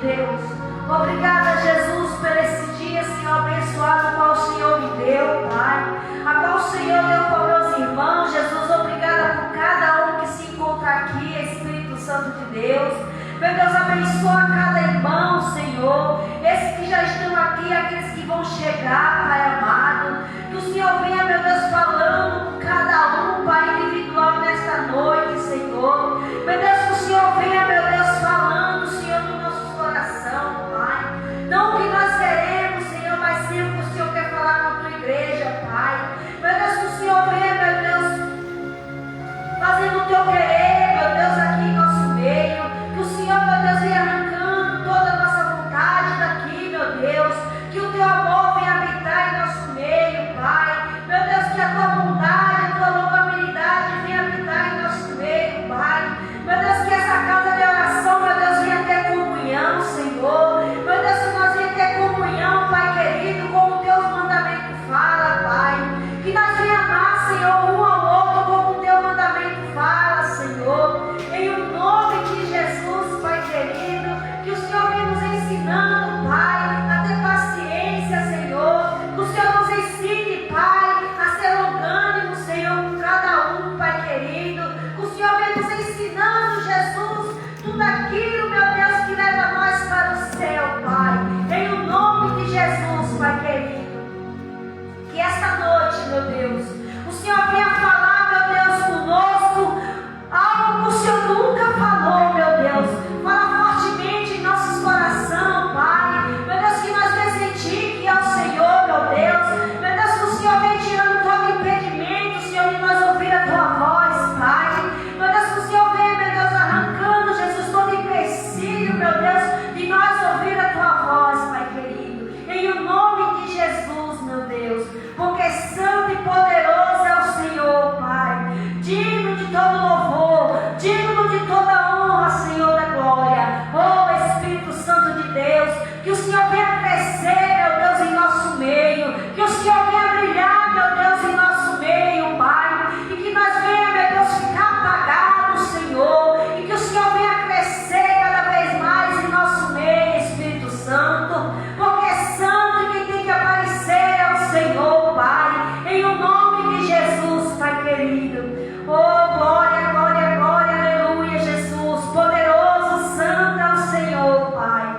Deus. Obrigada, Jesus, por esse dia, Senhor, abençoado, qual o Senhor me deu, Pai. A qual o Senhor deu para meus irmãos, Jesus. Obrigada por cada um que se encontra aqui, Espírito Santo de Deus. Meu Deus, abençoa cada irmão, Senhor. Esses que já estão aqui, aqueles que vão chegar, Pai amado. Que o Senhor venha, meu Deus, falando com cada um, Pai, individual nesta noite, Senhor. Meu Deus, que o Senhor venha, meu Deus, falando, Senhor, no nosso coração, Pai. Não o que nós queremos, Senhor, mas sim o que o Senhor quer falar com a tua igreja, Pai. Meu Deus, que o Senhor venha, meu Deus, fazendo o teu querer, meu Deus, aqui em nosso meio. Que o Senhor, meu Deus, venha arrancando toda a nossa vontade daqui, meu Deus. Que o teu amor venha habitar em nosso meio, Pai. Meu Deus, que a tua bondade, a tua longanimidade venha habitar em nosso meio, Pai. Meu Deus, que essa casa de oração, meu Deus, venha ter comunhão, Senhor. Meu Deus, que nós venha ter comunhão, Pai querido, como o teu mandamento fala, Pai. Que nós venha amar, Senhor, um ao outro, como o teu mandamento fala, Senhor. Em o nome de Jesus, Pai querido, que o Senhor venha nos ensinando, Pai, a ter paciência, Senhor. Que o Senhor nos ensine, Pai, a ser longânimo, Senhor, com cada um, Pai querido. Que o Senhor venha nos ensinando, Jesus, tudo aquilo, meu Deus, que leva nós para o céu, Pai. Em o nome de Jesus, Pai querido. Que esta noite, meu Deus, o Senhor venha falar, meu Deus, conosco, algo que o Senhor nunca falou, meu Deus. Fala fortemente em nossos corações, Pai. Meu Deus, que nós venhamos sentir que é o Senhor, meu Deus. Meu Deus, que o Senhor venha tirando todo impedimento, Senhor, de nós ouvir a tua voz, Pai. Meu Deus, que o Senhor venha, meu Deus, arrancando, Jesus, todo empecilho, meu Deus, de nós ouvir a tua voz, Pai querido. Em o nome de Jesus, meu Deus. Porque santo e poderoso é o Senhor, Pai. Digno de todo louvor, digno de toda honra, Senhor da glória. Oh, Espírito Santo de Deus, que o Senhor venha crescer, meu Deus, em nosso meio. Que o Senhor venha brilhar, meu Deus, em nosso meio, Pai. E que nós venha, meu Deus, ficar apagados, Senhor. E que o Senhor venha crescer cada vez mais em nosso meio, Espírito Santo. Porque santo e quem tem que aparecer é o Senhor, Pai. Em o nome de Jesus, Pai querido. Oh, glória, glória, glória, aleluia, Jesus. Poderoso, santo é o Senhor, Pai.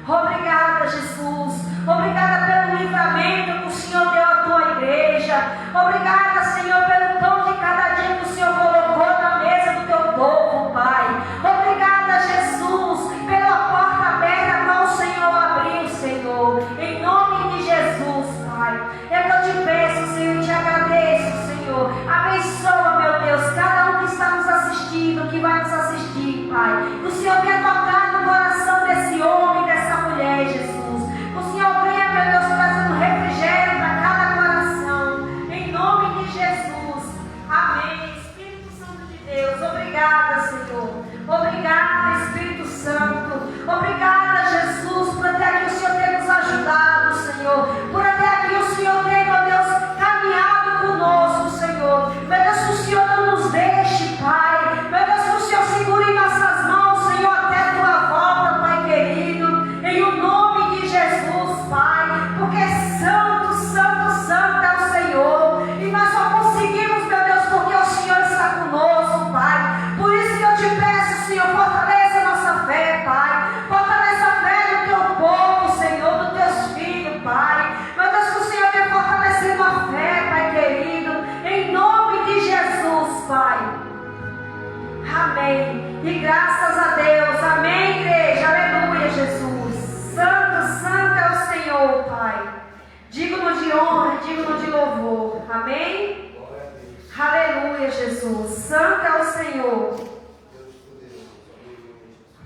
Obrigada, Jesus. Obrigada pelo livramento que o Senhor deu à tua igreja. Obrigada, Senhor, pelo pão de cada dia que o Senhor colocou na mesa do teu povo, Pai. Obrigada, Jesus, pela porta aberta qual o Senhor abriu, Senhor. Em nome de Jesus, Pai. É que eu te peço, Senhor, e te agradeço, Senhor. Abençoa, meu Deus, cada um que está nos assistindo, que vai nos assistir, Pai. Que o Senhor venha tocar no coração desse homem, dessa mulher, Jesus. Que o Senhor venha, meu Deus, trazendo refrigério para cada coração. Em nome de Jesus. Amém. Espírito Santo de Deus, obrigada, Senhor. Obrigada, Espírito Santo. Obrigada, Jesus, por até aqui o Senhor ter nos ajudado, Senhor. Por até aqui o Senhor ter, meu Deus, caminhado conosco, Senhor. Meu Deus, que o Senhor não nos deixe, Pai. Meu Deus, que o Senhor segure em nossas mãos, Senhor, até a tua volta, Pai querido. Em o nome de Jesus, Pai. Porque santo, santo, santo é o Senhor. E nós só conseguimos, meu Deus, porque o Senhor está conosco, Pai. Por isso que eu te peço, Senhor, fortaleça a nossa fé, Pai. Fortaleça a fé do teu povo, Senhor, dos teus filhos, Pai. Meu Deus, que o Senhor venha fortalecendo a fé, Pai querido. Em nome de Jesus, Pai. Amém. E graças a Deus. Amém, igreja. Aleluia, Jesus. Santo, santo é o Senhor, Pai. Digno de honra, digno de louvor. Amém? Aleluia, Jesus. Santo é o Senhor.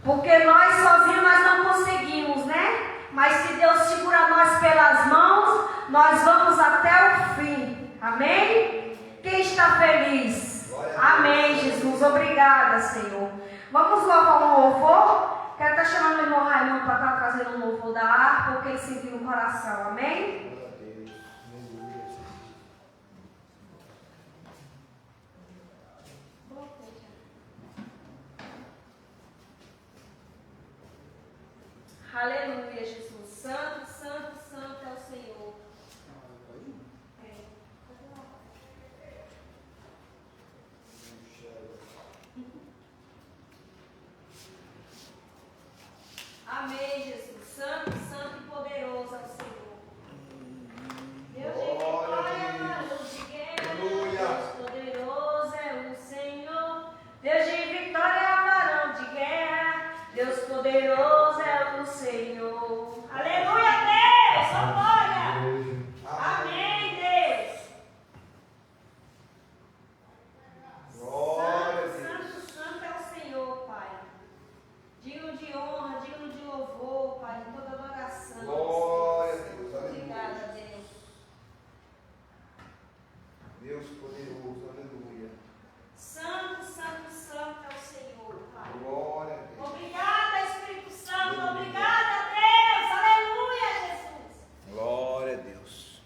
Porque nós sozinhos nós não conseguimos, né? Mas se Deus segurar nós pelas mãos, nós vamos até o fim. Amém? Quem está feliz? Amém, Jesus. Obrigada, Senhor. Vamos louvar um louvor? Quero estar chamando o irmão Raimundo para estar trazendo um louvor da harpa, porque ele sentiu no coração. Amém? Aleluia, Jesus. Santo, santo, santo é o Senhor. Amém, Jesus. Santo, santo e poderoso é o Senhor. Deus de vitória, Deus de guerra, Deus poderoso é o Senhor. Deus de vitória, varão de guerra, Deus poderoso é o Senhor. Aleluia, Deus, oh glória. Amém, Deus. Santo, santo, santo é o Senhor, Pai. Digno de honra, digno de louvor, Pai, de toda adoração. Glória a Deus. Obrigada, Deus. Deus poderoso, aleluia. Santo, santo, santo é o Senhor, Pai. Glória a Deus. Obrigada, Espírito Santo. Obrigada, Deus. Aleluia, Jesus. Glória a Deus.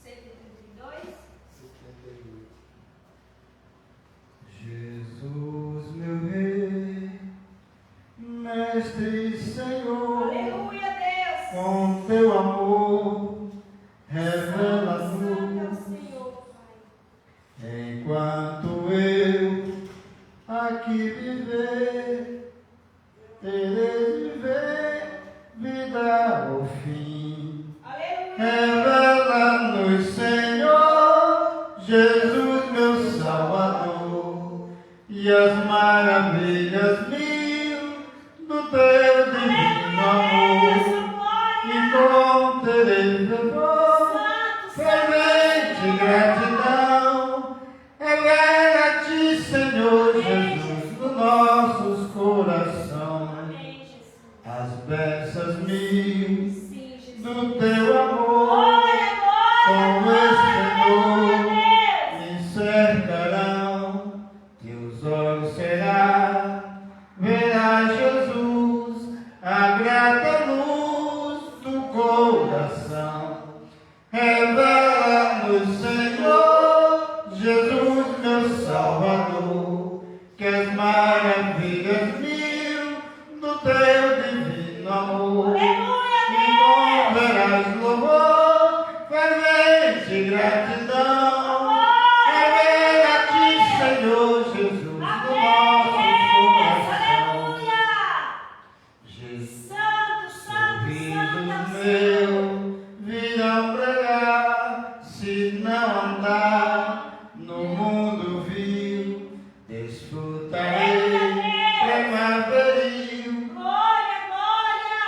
132. Jesus, meu Rei, Mestre e Senhor, Aleluia, Deus. com teu amor, Santo, santo é o revela-nos. Senhor, Pai. Enquanto eu aqui viver, terei de viver vida ao fim. Aleluia. Revela-nos, Senhor, Jesus, meu Salvador, e as maravilhas mil do teu divino amor. E com terei fervor, fervente gratidão, revela-te, Senhor Jesus, nos nossos corações, Amém, Jesus. as bênçãos mil Sim, Jesus. do teu amor. Glória, Com glória, esplendor glória, Deus. me cercarão, teus olhos será, verás Jesus, a grata luz do coração. Revela-nos, Senhor, Jesus, meu Salvador, que as maravilhas mil do teu divino amor. E verás louvor, fervente gratidão, revela-te, Senhor Jesus, no nosso coração. Aleluia. Jesus, Santo, santo, sorrisos santo. meus virão brilhar, se não andar no mundo vil, desfrutarei primaveril. Glória, glória.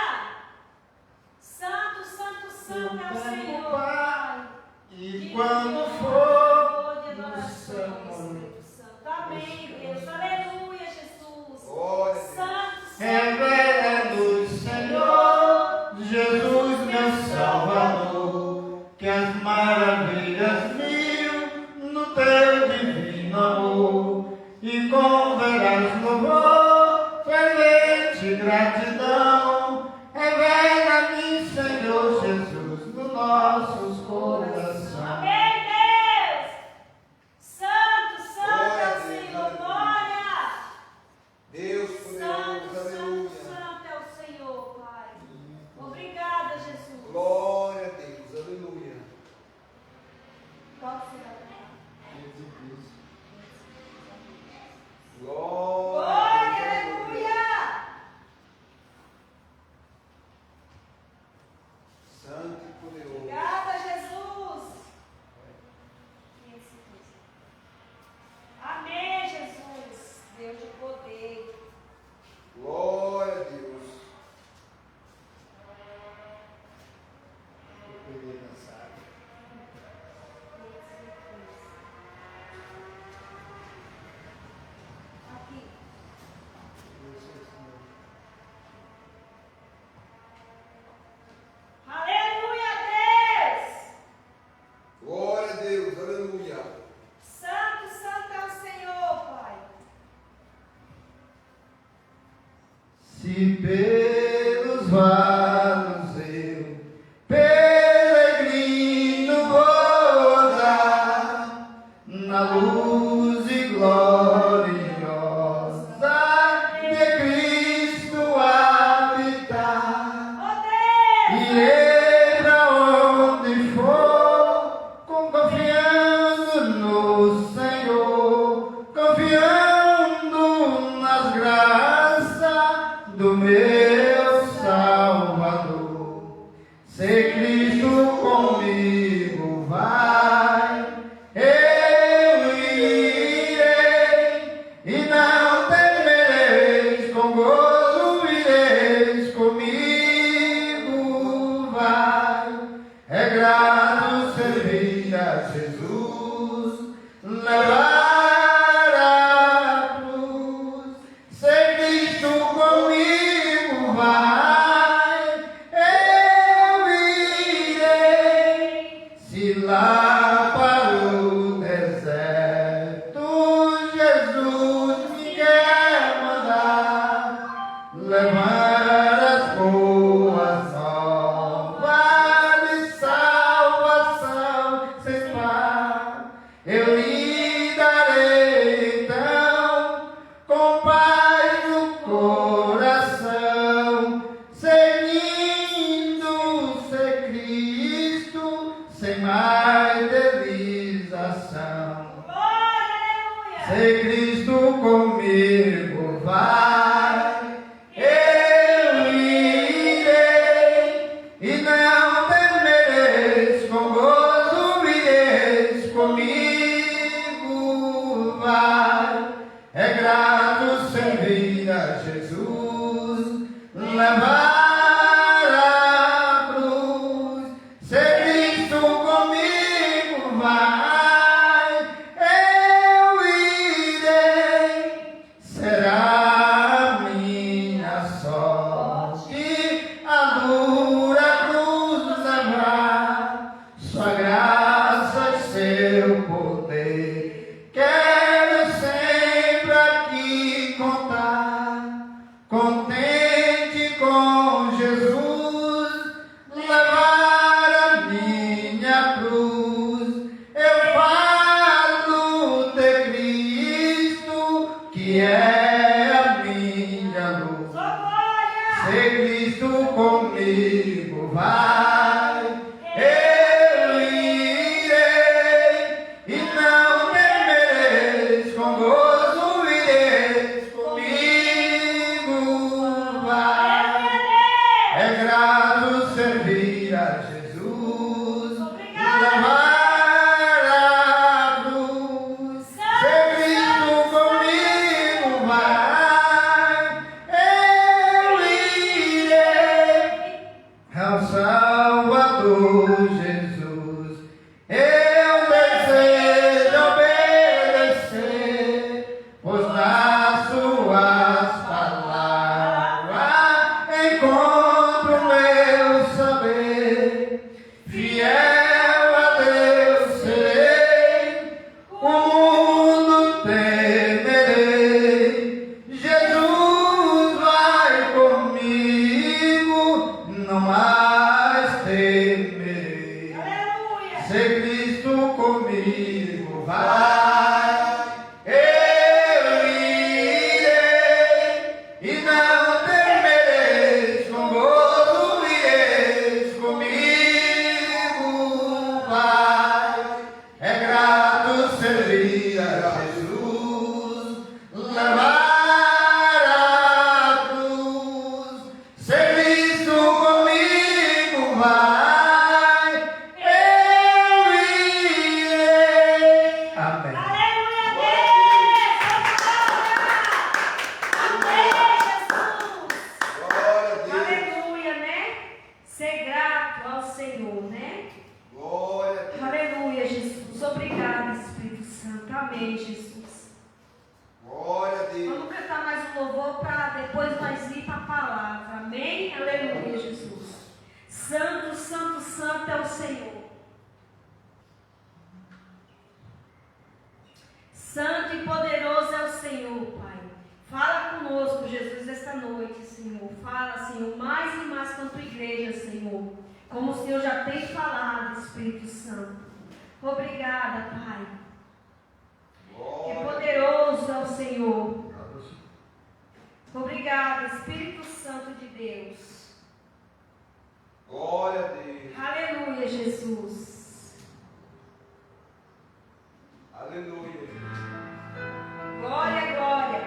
Santo, santo, santo é o Senhor, Pai. E quando for de no adoração, céu, Espírito Santo. Amém, Deus. Aleluia, Jesus. Glória a Deus. Santo, santo. revela-nos, Senhor, Jesus, meu Salvador, que as maravilhas mil no teu divino amor, e com veraz louvor, fervente gratidão, revela-me, Senhor Jesus, nos nossos corações. Amém, Deus. Santo, santo é o Glória a Deus, Senhor. aleluia. Glória. Deus Santo, poderoso, santo, aleluia. santo é o Senhor, Pai. Obrigada, Jesus. Glória a Deus, aleluia. Qual será? Glória Glória, a Deus, aleluia. Santo e poderoso. Obrigada, Jesus. Amém, Jesus. Deus de poder. Glória a Deus. Aqui. Aleluia, Deus. Glória a Deus, aleluia. Santo, santo é o Senhor, Pai. Se pelos valos eu, peregrino, vou andar na luz e gloriosa de Cristo do meu Salvador. Se Cristo comigo vai, eu irei, e não temereis, com gozo ireis comigo vai. É grato servir a Jesus, levar a cruz. Se Cristo comigo vai, eu irei. Se lá para o deserto Jesus me quer mandar, levar as boas novas de salvação sem par, eu lhe darei então com paz no coração, seguindo ser Cristo sem mais realização. Se Cristo comigo vai, eu irei, e não temereis, com gozo ireis comigo vai. É grato servir a Jesus, levar a cruz. Se Cristo comigo vai, eu irei. Será minha sorte a dura cruz levar, sua graça e seu poder quero sempre aqui contar. Contente com Jesus, levar a minha cruz, eu falo de Cristo, que é a minha luz. Se Cristo comigo vai, eu irei, e não temereis, com gozo ireis comigo vai. É grato servir a Jesus, levar a cruz. Se Cristo comigo vai, eu irei. Ao Salvador Jesus eu desejo obedecer, pois nas suas palavras encontro meu saber. Fiel a Deus serei, o mundo temerei. Jesus vai comigo, não mais temerei. Se Cristo comigo vai, eu irei, e não temereis, com gozo ireis comigo vai. É grato servir a Jesus, levar a cruz. Se Cristo comigo vai, eu irei. Amém. Glória a Deus. Aleluia, né? Ser grato ao Senhor, né? Glória a Deus. Aleluia, Jesus. Obrigada, Espírito Santo. Amém, Jesus. Glória a Deus. Vamos cantar mais um louvor para depois nós ir para a palavra. Amém? Aleluia, Jesus. Santo, santo, santo é o Senhor. Santo e poderoso é o Senhor, Pai. Fala conosco, Jesus, esta noite, Senhor. Fala, Senhor, mais e mais com a tua igreja, Senhor. Como o Senhor já tem falado, Espírito Santo. Obrigada, Pai. Que poderoso é o Senhor. Obrigada, Espírito Santo de Deus. Glória a Deus. Aleluia, Jesus. Aleluia. Glória, glória.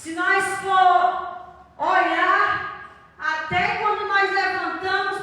Se nós for olhar, até quando nós levantamos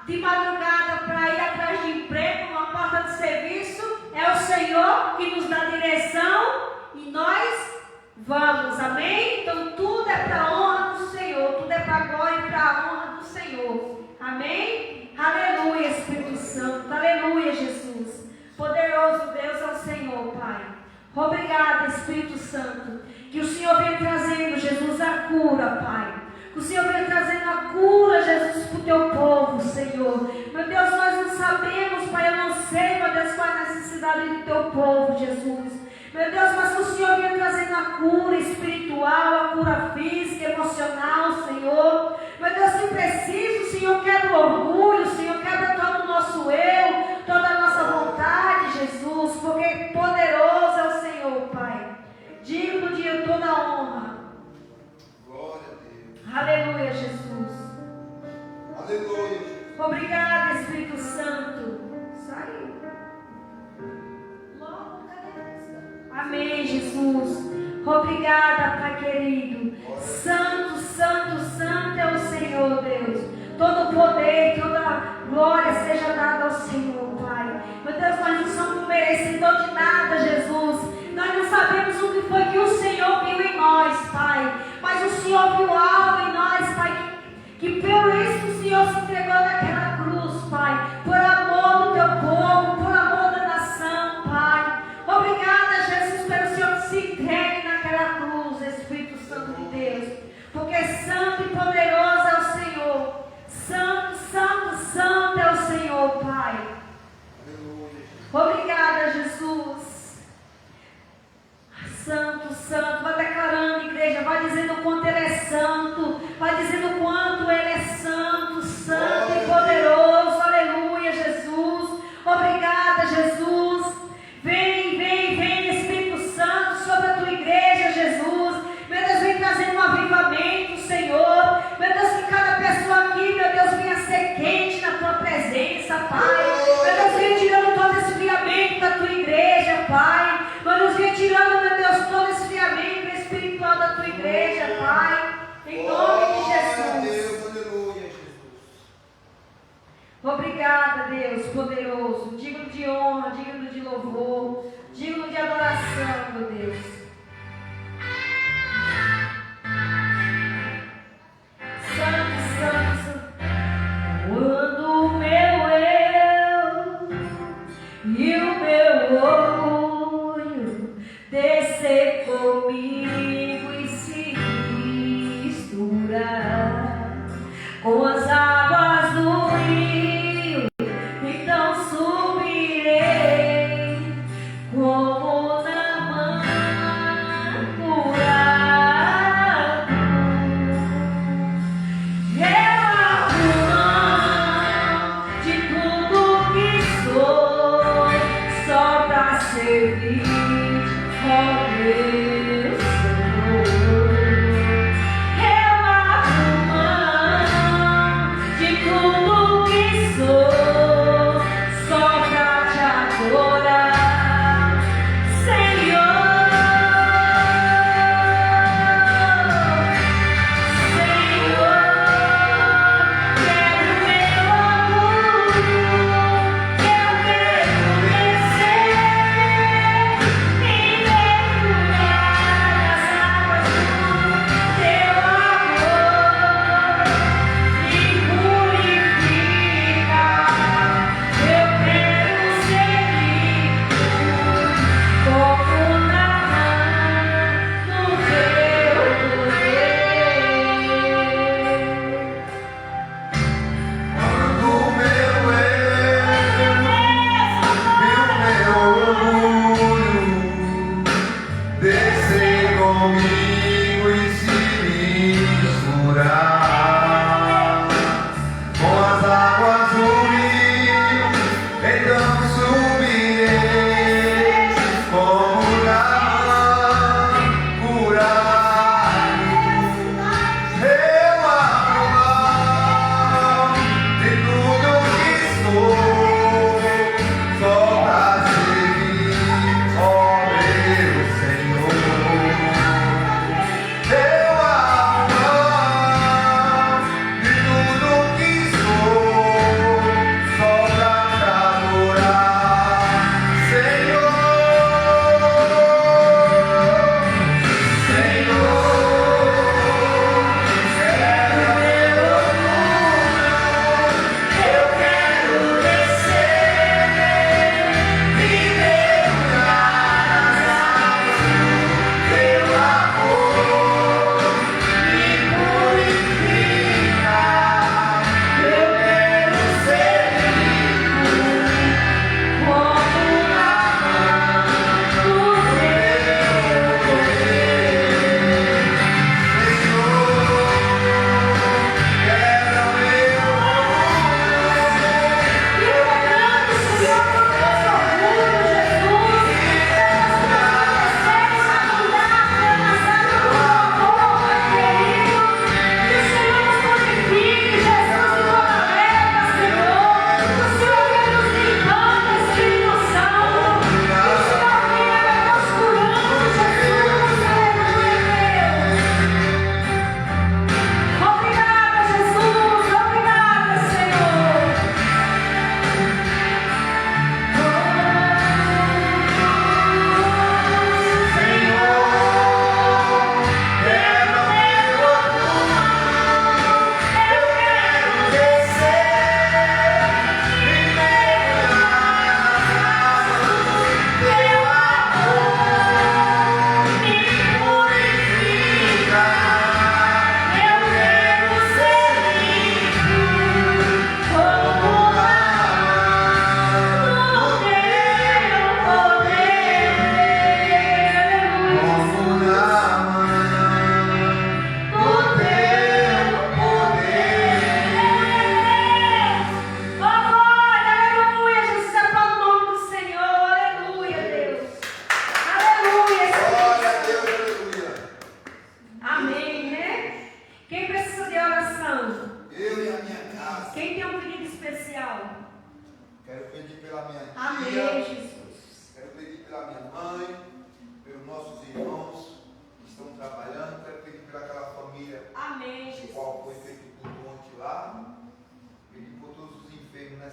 de madrugada para ir atrás de emprego, uma porta de serviço, é o Senhor que nos dá direção e nós vamos, amém? Então tudo é para a honra do Senhor, tudo é para a glória e para a honra do Senhor, amém? Aleluia, Espírito Santo, aleluia, Jesus. Poderoso Deus é o Senhor, Pai. Obrigada, Espírito Santo, que o Senhor vem trazendo, Jesus, a cura, Pai. Que o Senhor vem trazendo a cura, Jesus, para o teu povo, Senhor. Meu Deus, nós não sabemos, Pai, eu não sei, meu Deus, qual é a necessidade do teu povo, Jesus. Meu Deus, mas que o Senhor vem trazendo a cura espiritual, a cura física, emocional, Senhor. Meu Deus, se preciso, o Senhor quebra o orgulho, o Senhor quebra todo o nosso eu, toda a nossa vontade, Jesus, porque poderoso é o Senhor, Pai. Digno de toda a honra. Glória a Deus. Aleluia, Jesus. Aleluia. Obrigada, Espírito Santo. Saiu. Amém, Jesus. Obrigada, Pai querido. Santo, santo, santo é o Senhor, Deus. Todo poder, toda glória seja dada ao Senhor, Pai. Meu Deus, nós não somos merecedores de nada, Jesus. Nós não sabemos o que foi que o Senhor viu em nós, Pai. Mas o Senhor viu algo em nós, Pai, que por isso o Senhor se entregou naquela cruz, Pai. Por amor do teu povo, por amor da nação, Pai. Obrigada, Jesus, pelo Senhor que se entregue naquela cruz, Espírito Santo de Deus. Porque santo e poderoso é o Senhor. Santo, santo, santo é o Senhor, Pai. Obrigada, Jesus. Santo, santo, vai declarando, igreja, vai dizendo o quanto Ele é santo, vai dizendo o quanto Ele é santo, santo e poderoso, aleluia, Jesus. Obrigada, Jesus. Vem, vem, vem, Espírito Santo, sobre a tua igreja, Jesus. Meu Deus, vem trazendo um avivamento, Senhor. Meu Deus, que cada pessoa aqui, meu Deus, venha ser quente na tua presença, Pai. Meu Deus, venha tirando todo esse esfriamento da tua igreja, Pai. Meu Deus, venha tirando, meu Deus, todo esse esfriamento espiritual da tua igreja, Pai. Em nome de Jesus. Aleluia, Jesus. Obrigada, Deus poderoso, digno de honra, digno de louvor, digno de adoração, meu Deus. Santo, santo, santo. Quando o meu eu e o meu orgulho descer comigo e se misturar com as águas do rio, então subirei como na mão.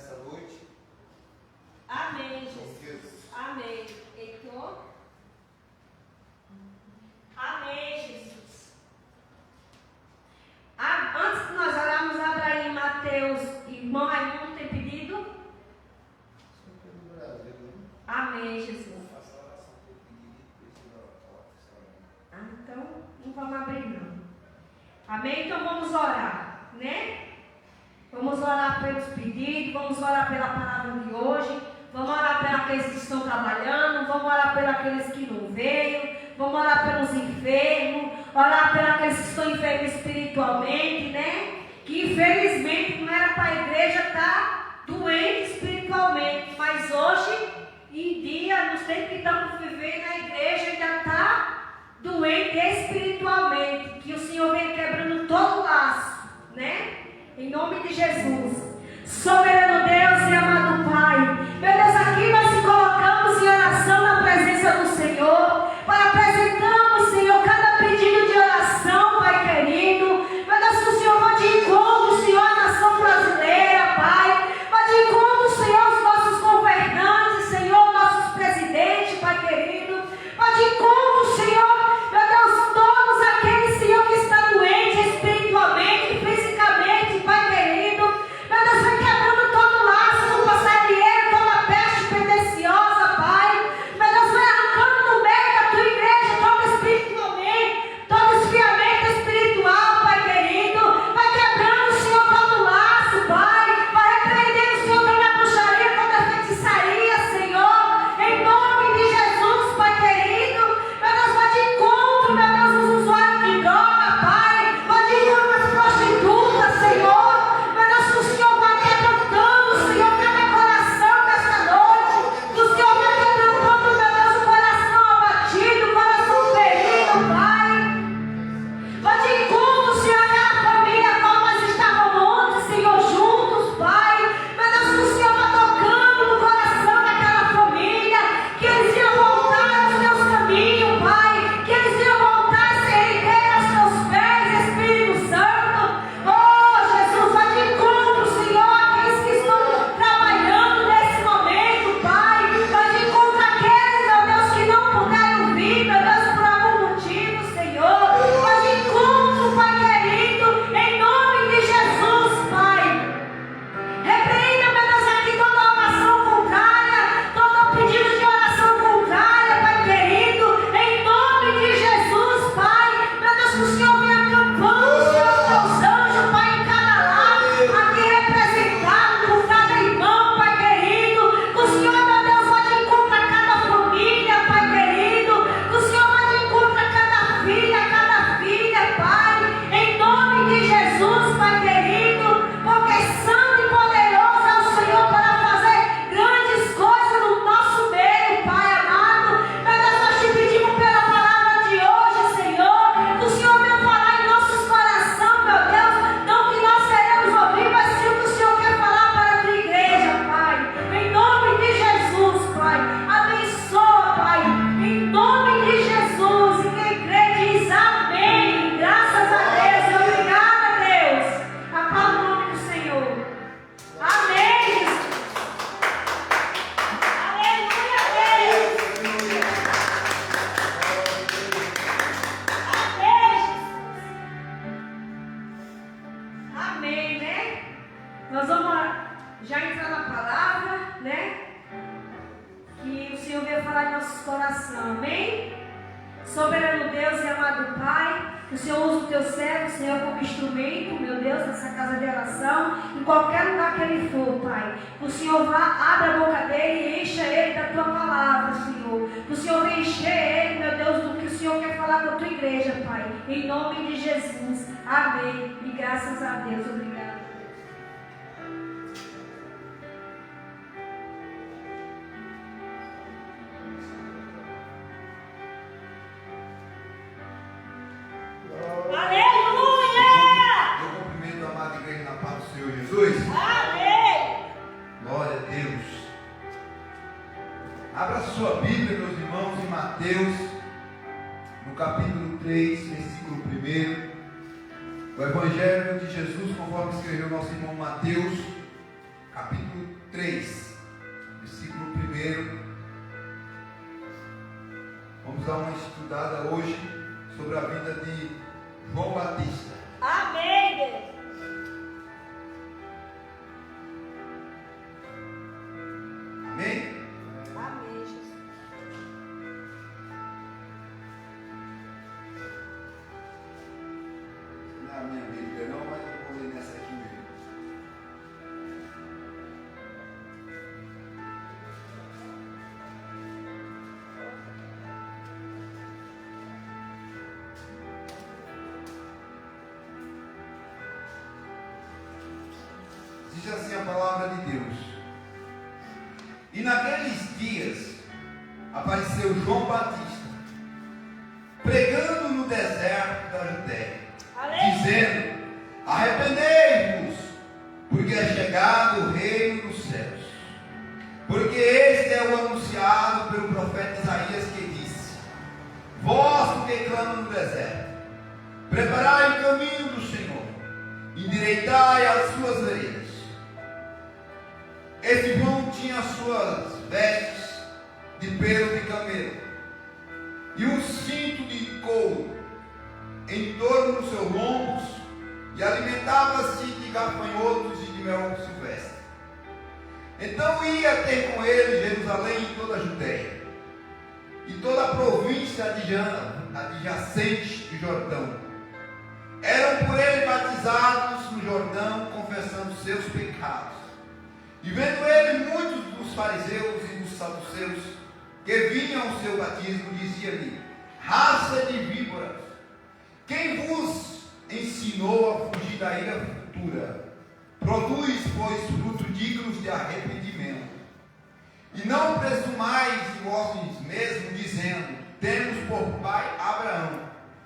nessa noite. Amém, Com Jesus. Jesus. Amém. Heitor. Amém, Jesus. Antes de nós orarmos, abra aí Mateus. Irmão Raimundo tem pedido? Do Brasil, né? Amém, Jesus. Faça a oração que eu pedi, Então, não vamos abrir não. Amém? Então vamos orar, né? Vamos orar pelos pedidos, vamos orar pela palavra de hoje, vamos orar pelos aqueles que estão trabalhando, vamos orar pelos aqueles que não veio, vamos orar pelos enfermos, orar pelos aqueles que estão enfermos espiritualmente, né? Que infelizmente não era para a igreja estar doente espiritualmente, mas hoje em dia, nos tempos que estamos vivendo, a igreja ainda está doente espiritualmente. Que o Senhor venha quebrando todo o laço, né? Em nome de Jesus. Soberano Deus e amado Pai, meu Deus, aqui nós se colocamos em oração na presença do Senhor, para apresentarmos, Senhor, cada pedido de oração, Pai querido. Meu Deus, que o Senhor vá de encontro, Senhor, à nação brasileira, Pai. Vá de encontro, Senhor, os nossos governantes, Senhor, nossos presidentes, Pai querido. Vá de encontro, Senhor, meu Deus, todos aqueles, Senhor, que estão doentes espiritualmente, fisicamente, Pai querido. Meu Deus, vai quebrando todo o laço do passarinheiro, toda peste perniciosa, Pai. Meu Deus, vai arrancando no meio da tua igreja todo espiritualmente, todo esfriamento espiritual, Pai querido. Vai quebrando, Senhor, todo o laço, Pai. Vai repreendendo, Senhor, toda bruxaria, toda feitiçaria, Senhor. Em nome de Jesus, Pai querido. Meu Deus, vai de encontro, meu Deus, os usuários de droga, Pai. Vai de encontro às prostitutas, Senhor. Meu Deus, que o Senhor vai quebrantando, Senhor, cada coração dessa noite. Que o Senhor vai quebrantando, meu Deus, o coração abatido, o coração ferido, Pai. Vai de encontro, Senhor, aquela família como nós estávamos ontem, Senhor, juntos, Pai. Meu Deus, que o Senhor vai tocando no coração daquela família. Que eles iam voltar aos teus caminhos, Pai. Que eles iam voltar a se render aos teus pés, Espírito Santo. Oh, Jesus, vai de encontro, Senhor, aqueles que estão trabalhando nesse momento, Pai. Vai de encontro àqueles, meu Deus, que não puderam vir, meu Deus, por algum motivo, Senhor. Vai de encontro, Pai querido, em nome de Jesus, Pai. Repreenda, meu Deus, aqui toda oração contrária, todo pedido de oração contrária, Pai querido, em nome de Jesus, Pai. Meu Deus, que o Senhor venha acampando, Senhor, os teus anjos, Pai, em cada lado, aqui representado por cada irmão, Pai querido. Que o Senhor, meu Deus, vai de encontro a cada família, Pai querido. Que o Senhor vai de encontro a cada filha, Pai, em nome de Jesus, Pai querido. Porque santo e poderoso é o Senhor para fazer grandes coisas no nosso meio, Pai amado. Meu Deus, nós te pedimos pela palavra de hoje, Senhor. Que o Senhor venha falar em nossos corações, meu Deus. Não que nós queremos ouvir, mas sim o que o Senhor quer falar para a tua igreja, Pai. Em nome de Jesus, Pai. Abençoa, Pai. Em nome de Jesus. E quem crê diz amém. Graças a Deus. E obrigada, Deus. Aplauda o nome do Senhor. Amém, Jesus. Aleluia, Deus. Amém, Jesus. Amém, né? Nós vamos já entrar na palavra, né? Que o Senhor veio falar em nossos corações, amém? Soberano Deus e amado Pai, que o Senhor use o teu servo, Senhor, como instrumento, meu Deus, nessa casa de oração, em qualquer lugar que ele for, Pai. Que o Senhor vá, abra a boca dele e encha ele da tua palavra, Senhor. Que o Senhor venha encher ele, meu Deus, do que o Senhor quer falar para a tua igreja, Pai. Em nome de Jesus. Amém. E graças a Deus. Obrigada. Aleluia! Eu cumprimento a amada igreja na paz do Senhor Jesus. Amém! Glória a Deus. Abra sua Bíblia, meus irmãos, em Mateus, no capítulo 3, versículo 1. O Evangelho de Jesus, conforme escreveu nosso irmão Mateus, capítulo 3, versículo 1. Vamos dar uma estudada hoje sobre a vida de João Batista. Amém, Deus. Amém? Amém, Jesus. Não é a minha Bíblia não, mas eu vou ler nessa aqui mesmo. Diz assim a palavra de Deus. E naqueles dias apareceu João Batista, pregando no deserto da Judéia, dizendo: arrependei-vos, porque é chegado o reino dos céus. Porque este é o anunciado pelo profeta Isaías, que disse: vós que clamam no deserto, preparai o caminho do Senhor, endireitai as suas veredas. Esse João tinha suas vestes de pelo de camelo e um cinto de couro em torno dos seus lombos, e alimentava-se de gafanhotos e de mel silvestre. Então ia ter com ele Jerusalém e toda a Judéia, e toda a província adjacente do Jordão. Eram por ele batizados no Jordão, confessando seus pecados. E vendo ele muitos dos fariseus e dos saduceus que vinham ao seu batismo, dizia-lhe: raça de víboras, quem vos ensinou a fugir da ira futura? Produz, pois, frutos dignos de arrependimento. E não presumais em vós mesmos, dizendo: temos por pai Abraão.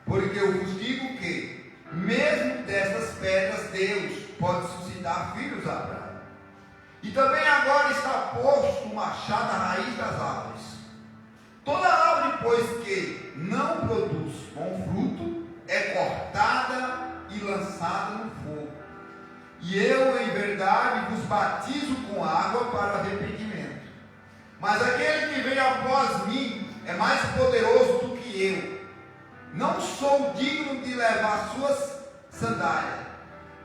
Porque eu vos digo que, mesmo destas pedras, Deus pode suscitar filhos a Abraão. E também agora está posto o machado à raiz das árvores. Toda árvore, pois, que não produz bom fruto, é cortada e lançada no fogo. E eu, em verdade, vos batizo com água para o arrependimento. Mas aquele que vem após mim é mais poderoso do que eu. Não sou digno de levar suas sandálias.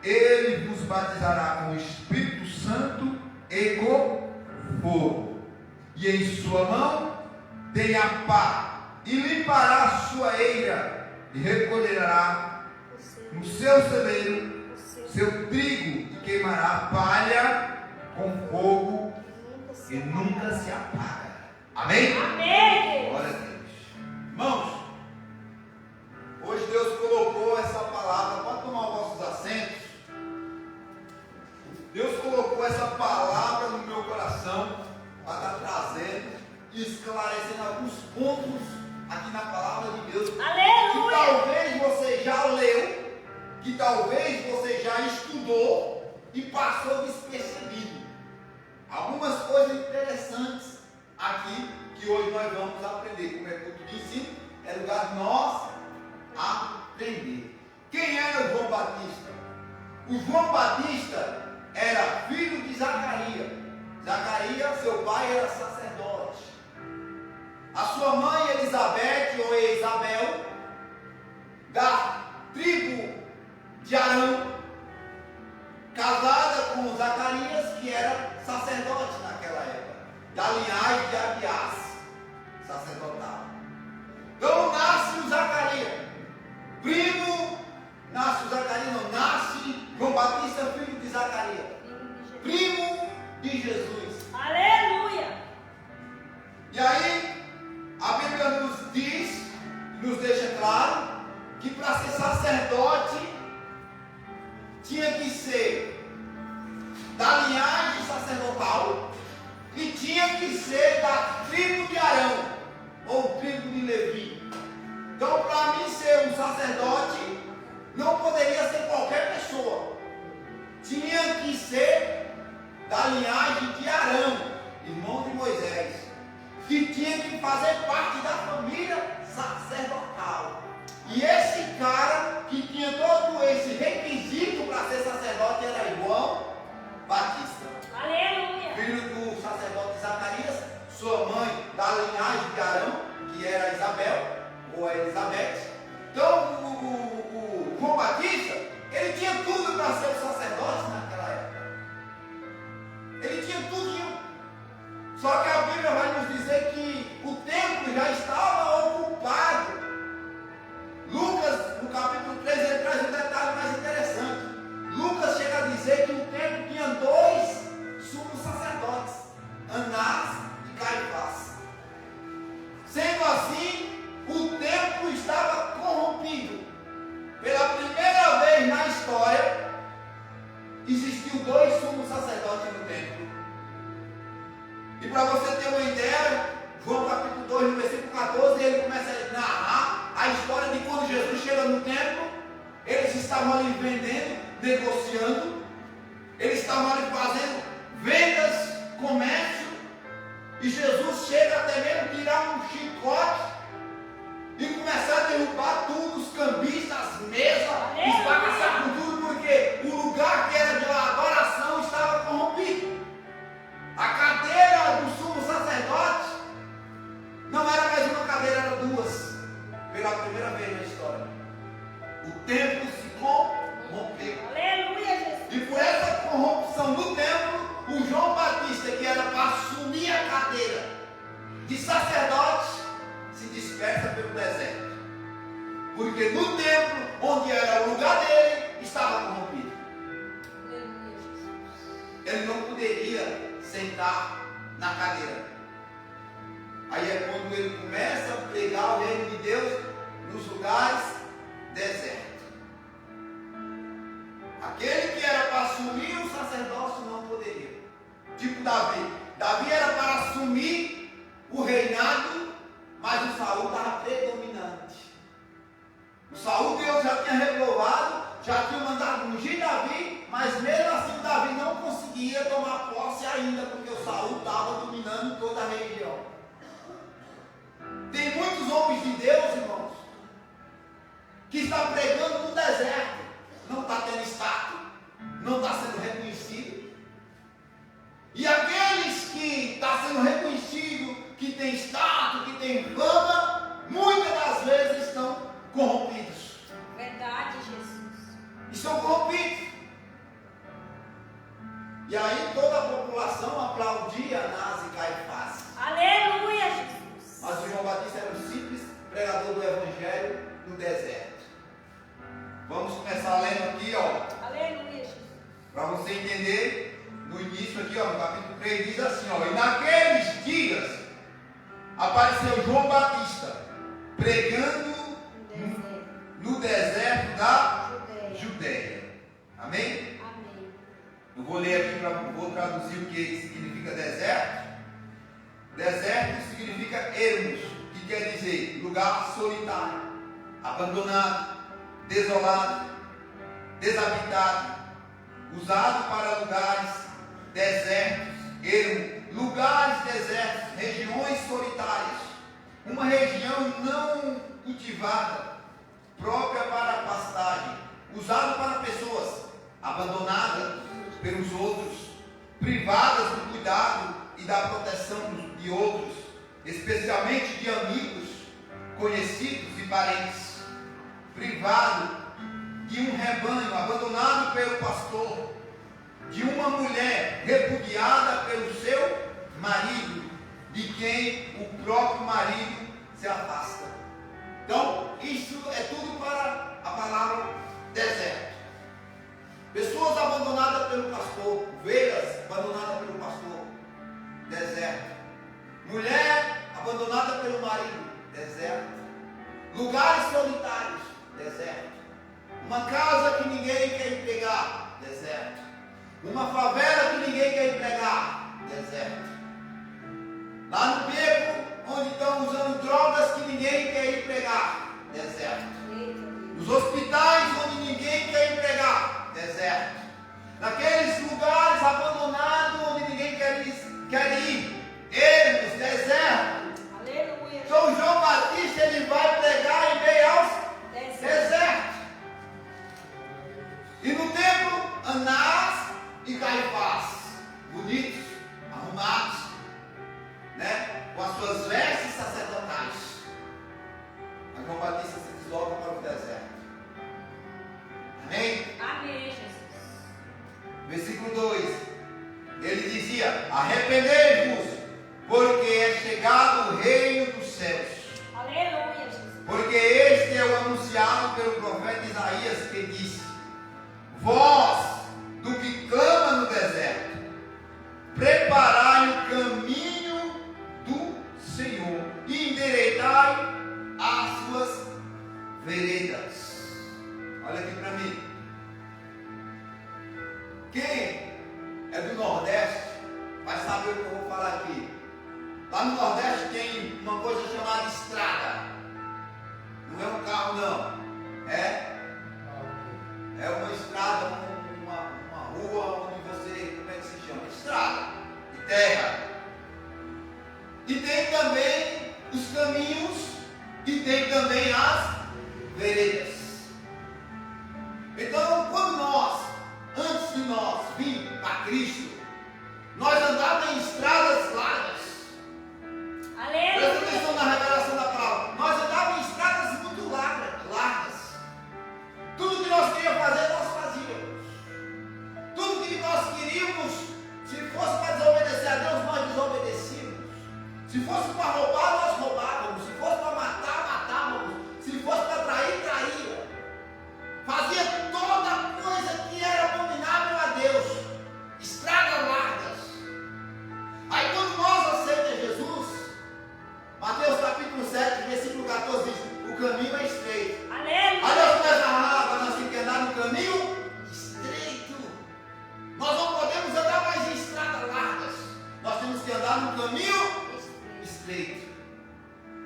Ele vos batizará com o Espírito Santo e com fogo. E em sua mão tem a pá, e limpará a sua eira, e recolherá no seu celeiro seu trigo, e queimará a palha com fogo, e nunca se apaga. Amém? Amém. Glória a Deus. Irmãos, hoje Deus colocou essa palavra, pode tomar os vossos assentos. Deus colocou essa palavra no meu coração para estar trazendo e esclarecendo alguns pontos aqui na palavra de Deus. Aleluia! Que talvez você já leu, que talvez você já estudou e passou despercebido. Algumas coisas interessantes aqui que hoje nós vamos aprender. Como é culto de ensino, é lugar de nós aprender. Quem era o João Batista? O João Batista era filho de Zacarias. Zacarias, seu pai, era sacerdote. A sua mãe, Elizabeth, ou Isabel, da tribo de Arão, casada com Zacarias, que era sacerdote naquela época, da linhagem de Abiás, sacerdotal. Então nasce o Zacarias, nasce João Batista, filho de Zacarias, primo de Jesus. Aleluia! E aí, a Bíblia nos diz, nos deixa claro, que para ser sacerdote, tinha que ser da linhagem sacerdotal e tinha que ser da tribo de Arão, ou tribo de Levi. Então, para mim ser um sacerdote, não poderia ser qualquer pessoa. Tinha que ser da linhagem de Arão, irmão de Moisés, que tinha que fazer parte da família sacerdotal. E esse cara que tinha todo esse requisito para ser sacerdote era João Batista. Aleluia! tinha tudo para ser o sacerdote naquela época. Ele tinha tudo. Só que a Bíblia vai nos dizer que o templo já estava ocupado. Lucas, no capítulo 3, ele traz um detalhe mais interessante. Lucas chega a dizer que o templo tinha 2 sumos sacerdotes, Anás e Caifás. Sendo assim, o templo estava corrompido. Pela primeira vez na história, existiu 2 sumos sacerdotes no templo. E para você ter uma ideia, João capítulo 2, no versículo 14, ele começa a narrar a história de quando Jesus chega no templo. Eles estavam ali vendendo, negociando, eles estavam ali fazendo vendas, comércio, e Jesus chega até mesmo tirar um chicote e começar a derrubar tudo, os cambistas, as mesas, esbagaçar com tudo, porque o lugar que era de adoração estava corrompido. A cadeira do sumo sacerdote não era mais uma cadeira, era 2, pela primeira vez na história. O templo se corrompeu. Aleluia, Jesus. E por essa corrupção do templo, o João Batista, que era para assumir a cadeira de sacerdote, se dispersa pelo deserto. Porque no templo, onde era o lugar dele, estava corrompido. Aleluia, Jesus. Ele não poderia sentar na cadeira. Aí é quando ele começa a pregar o reino de Deus nos lugares desertos. Aquele que era para assumir o sacerdócio não poderia. Tipo Davi. Davi era para assumir o reinado, mas o Saul estava predominante. O Saul, Deus já tinha reprovado, já tinha mandado ungir Davi, mas mesmo assim Davi não conseguia tomar posse ainda, porque o Saul estava dominando toda a região. Tem muitos homens de Deus, irmãos, que estão pregando no deserto, não está tendo status, não está sendo reconhecido. E aqueles que estão sendo reconhecidos, que têm status, que têm fama, muitas das vezes estão corrompidos. Verdade, Jesus. Estão corrompidos. E aí toda a população aplaudia Anás e Caifás. Aleluia, Jesus. Mas o João Batista era um simples pregador do Evangelho no deserto. Vamos começar lendo aqui, ó. Aleluia, Jesus. Para você entender, no início aqui, ó, no capítulo 3, diz assim, ó. E naqueles dias apareceu João Batista pregando no deserto da Judeia. Amém? Amém. Eu vou ler aqui, vou traduzir o que significa deserto. Deserto significa ermos, que quer dizer lugar solitário, abandonado, desolado, desabitado, usado para lugares desertos, ermos, lugares desertos, regiões solitárias, uma região não cultivada, própria para a pastagem, usado para pessoas abandonadas pelos outros, privadas do cuidado e da proteção de outros, especialmente de amigos, conhecidos e parentes, privado de um rebanho, abandonado pelo pastor, de uma mulher repudiada pelo seu marido, de quem o próprio marido se afasta. Então, isso é tudo para a palavra deserto. Pessoas abandonadas pelo pastor, ovelhas abandonadas pelo pastor, deserto. Mulher abandonada pelo marido, deserto. Lugares solitários, deserto. Uma casa que ninguém quer empregar, deserto. Uma favela que ninguém quer empregar, deserto. Lá no beco, onde estão usando drogas que ninguém quer empregar, deserto. Nos hospitais onde ninguém quer empregar, deserto. Naqueles lugares abandonados onde ninguém quer ir, ermos, deserto. Aleluia. Então João Batista ele vai pregar em meio aos desertos. E no templo, Anás e Caifás, bonitos, arrumados, né, com as suas vestes sacerdotais. Mas João Batista se desloca para o deserto. Versículo 2. Ele dizia: arrependei-vos, porque é chegado o reino dos céus. Aleluia, Jesus. Porque este é o anunciado pelo profeta Isaías, que disse: voz do que clama no deserto, preparai o caminho do Senhor e endireitai as suas veredas. Olha aqui para mim. Quem é do Nordeste vai saber o que eu vou falar aqui. Lá no Nordeste tem uma coisa chamada estrada. Não é um carro, não. É uma estrada, uma rua onde você, como é que se chama? Estrada de terra. E tem também os caminhos e tem também as veredas. Então, quando antes de nós vir para Cristo, nós andávamos em estradas largas. Presta atenção na revelação da palavra. Nós andávamos em estradas muito largas. Tudo que nós queríamos fazer, nós fazíamos. Tudo que nós queríamos, se fosse para desobedecer a Deus, nós desobedecíamos. Se fosse para roubar, nós roubávamos. Se fosse para matar, matávamos. Se fosse para trair, traía. Fazia toda coisa que era abominável a Deus. Estradas largas. Aí quando nós aceitamos Jesus, Mateus capítulo 7, versículo 14 diz: o caminho é estreito. Aí nós começamos agora nós temos que andar no caminho estreito. Nós não podemos andar mais em estradas largas. Nós temos que andar no caminho estreito.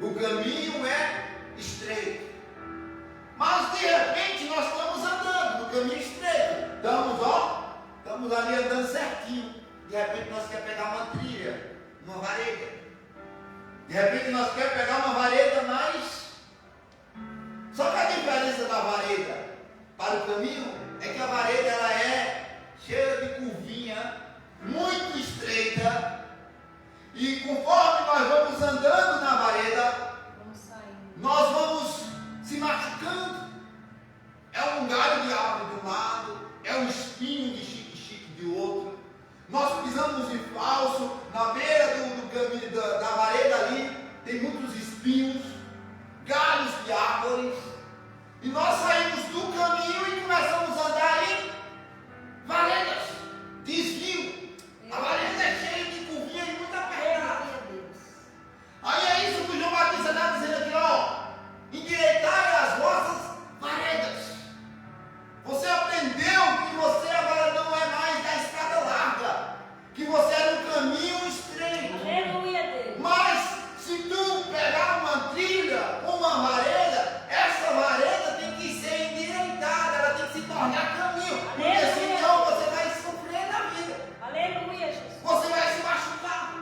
O caminho é estreito. Mas de repente nós estamos andando no caminho estreito. Estamos ali andando certinho. De repente nós queremos pegar uma trilha, uma vareda. De repente nós queremos pegar uma vareda mais. Só que a diferença da vareda para o caminho é que a vareda ela é cheia de curvinha, muito estreita. E conforme nós vamos andando na vareda, nós vamos se machucando. É um galho de árvore de um lado, é um espinho de chique-chique de outro. Nós pisamos em falso, na beira do caminho da vareda ali, tem muitos espinhos, galhos de árvores. E nós saímos do caminho e começamos a andar em varedas, desvio. A vareda é cheia de curvinha e muita apertada. Aí é isso que o João Batista está dizendo aqui, ó. Endireitai as vossas varedas. Você aprendeu que você agora não é mais da estrada larga, que você é no caminho estreito. Aleluia, Deus. Mas se tu pegar uma trilha, uma vareda, essa vareda tem que ser endireitada, ela tem que se tornar caminho, porque senão você vai sofrer na vida. Aleluia, Jesus. Você vai se machucar.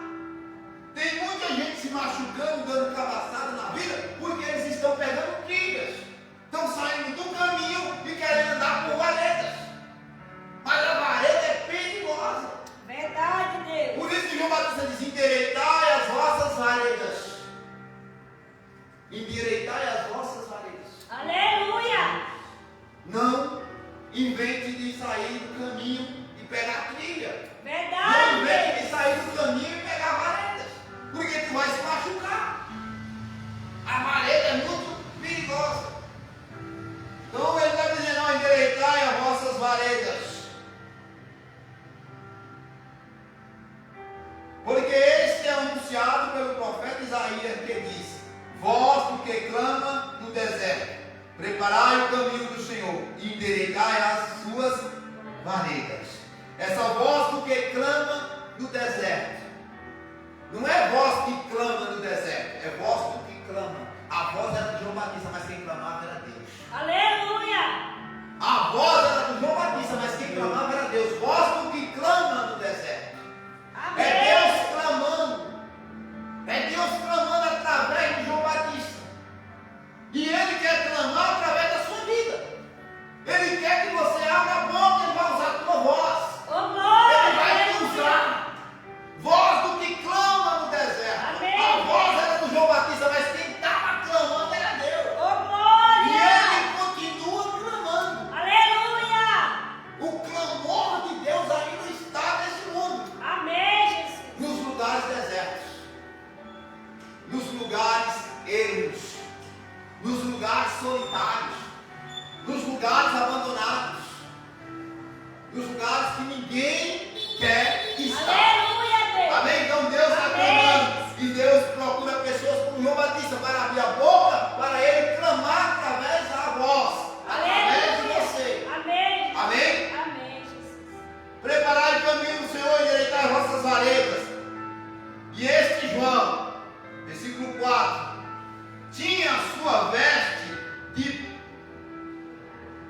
Tem muita gente se machucando, dando cabaçada na vida, porque eles estão pegando trilhas, estão saindo do caminho e querendo andar por varedas. Mas a vareda é perigosa. Verdade, Deus. Por isso que João Batista diz: endireitai as vossas varedas. Endireitai as vossas varedas. Aleluia. Não invente de sair do caminho e pegar trilha. Verdade. Não invente de sair do caminho e pegar varedas, porque tu vai se machucar. A vareda é muito perigosa. Então ele está dizendo: ó, endireitai as vossas varedas. Porque este é anunciado pelo profeta Isaías, que diz: voz do que clama no deserto, preparai o caminho do Senhor e endireitai as suas varedas. Essa voz do que clama no deserto não é voz que clama no deserto, é voz do que clama. A voz era de João Batista, mas quem clamava era Deus. Aleluia. A voz era de João Batista, mas quem clamava era Deus. Voz do que clama no deserto. Amém. É Deus clamando. É Deus clamando através de João Batista. E Ele quer clamar através da sua vida. Ele quer que você abra a boca e vai usar a tua voz. Oh, glória. Ele vai te usar.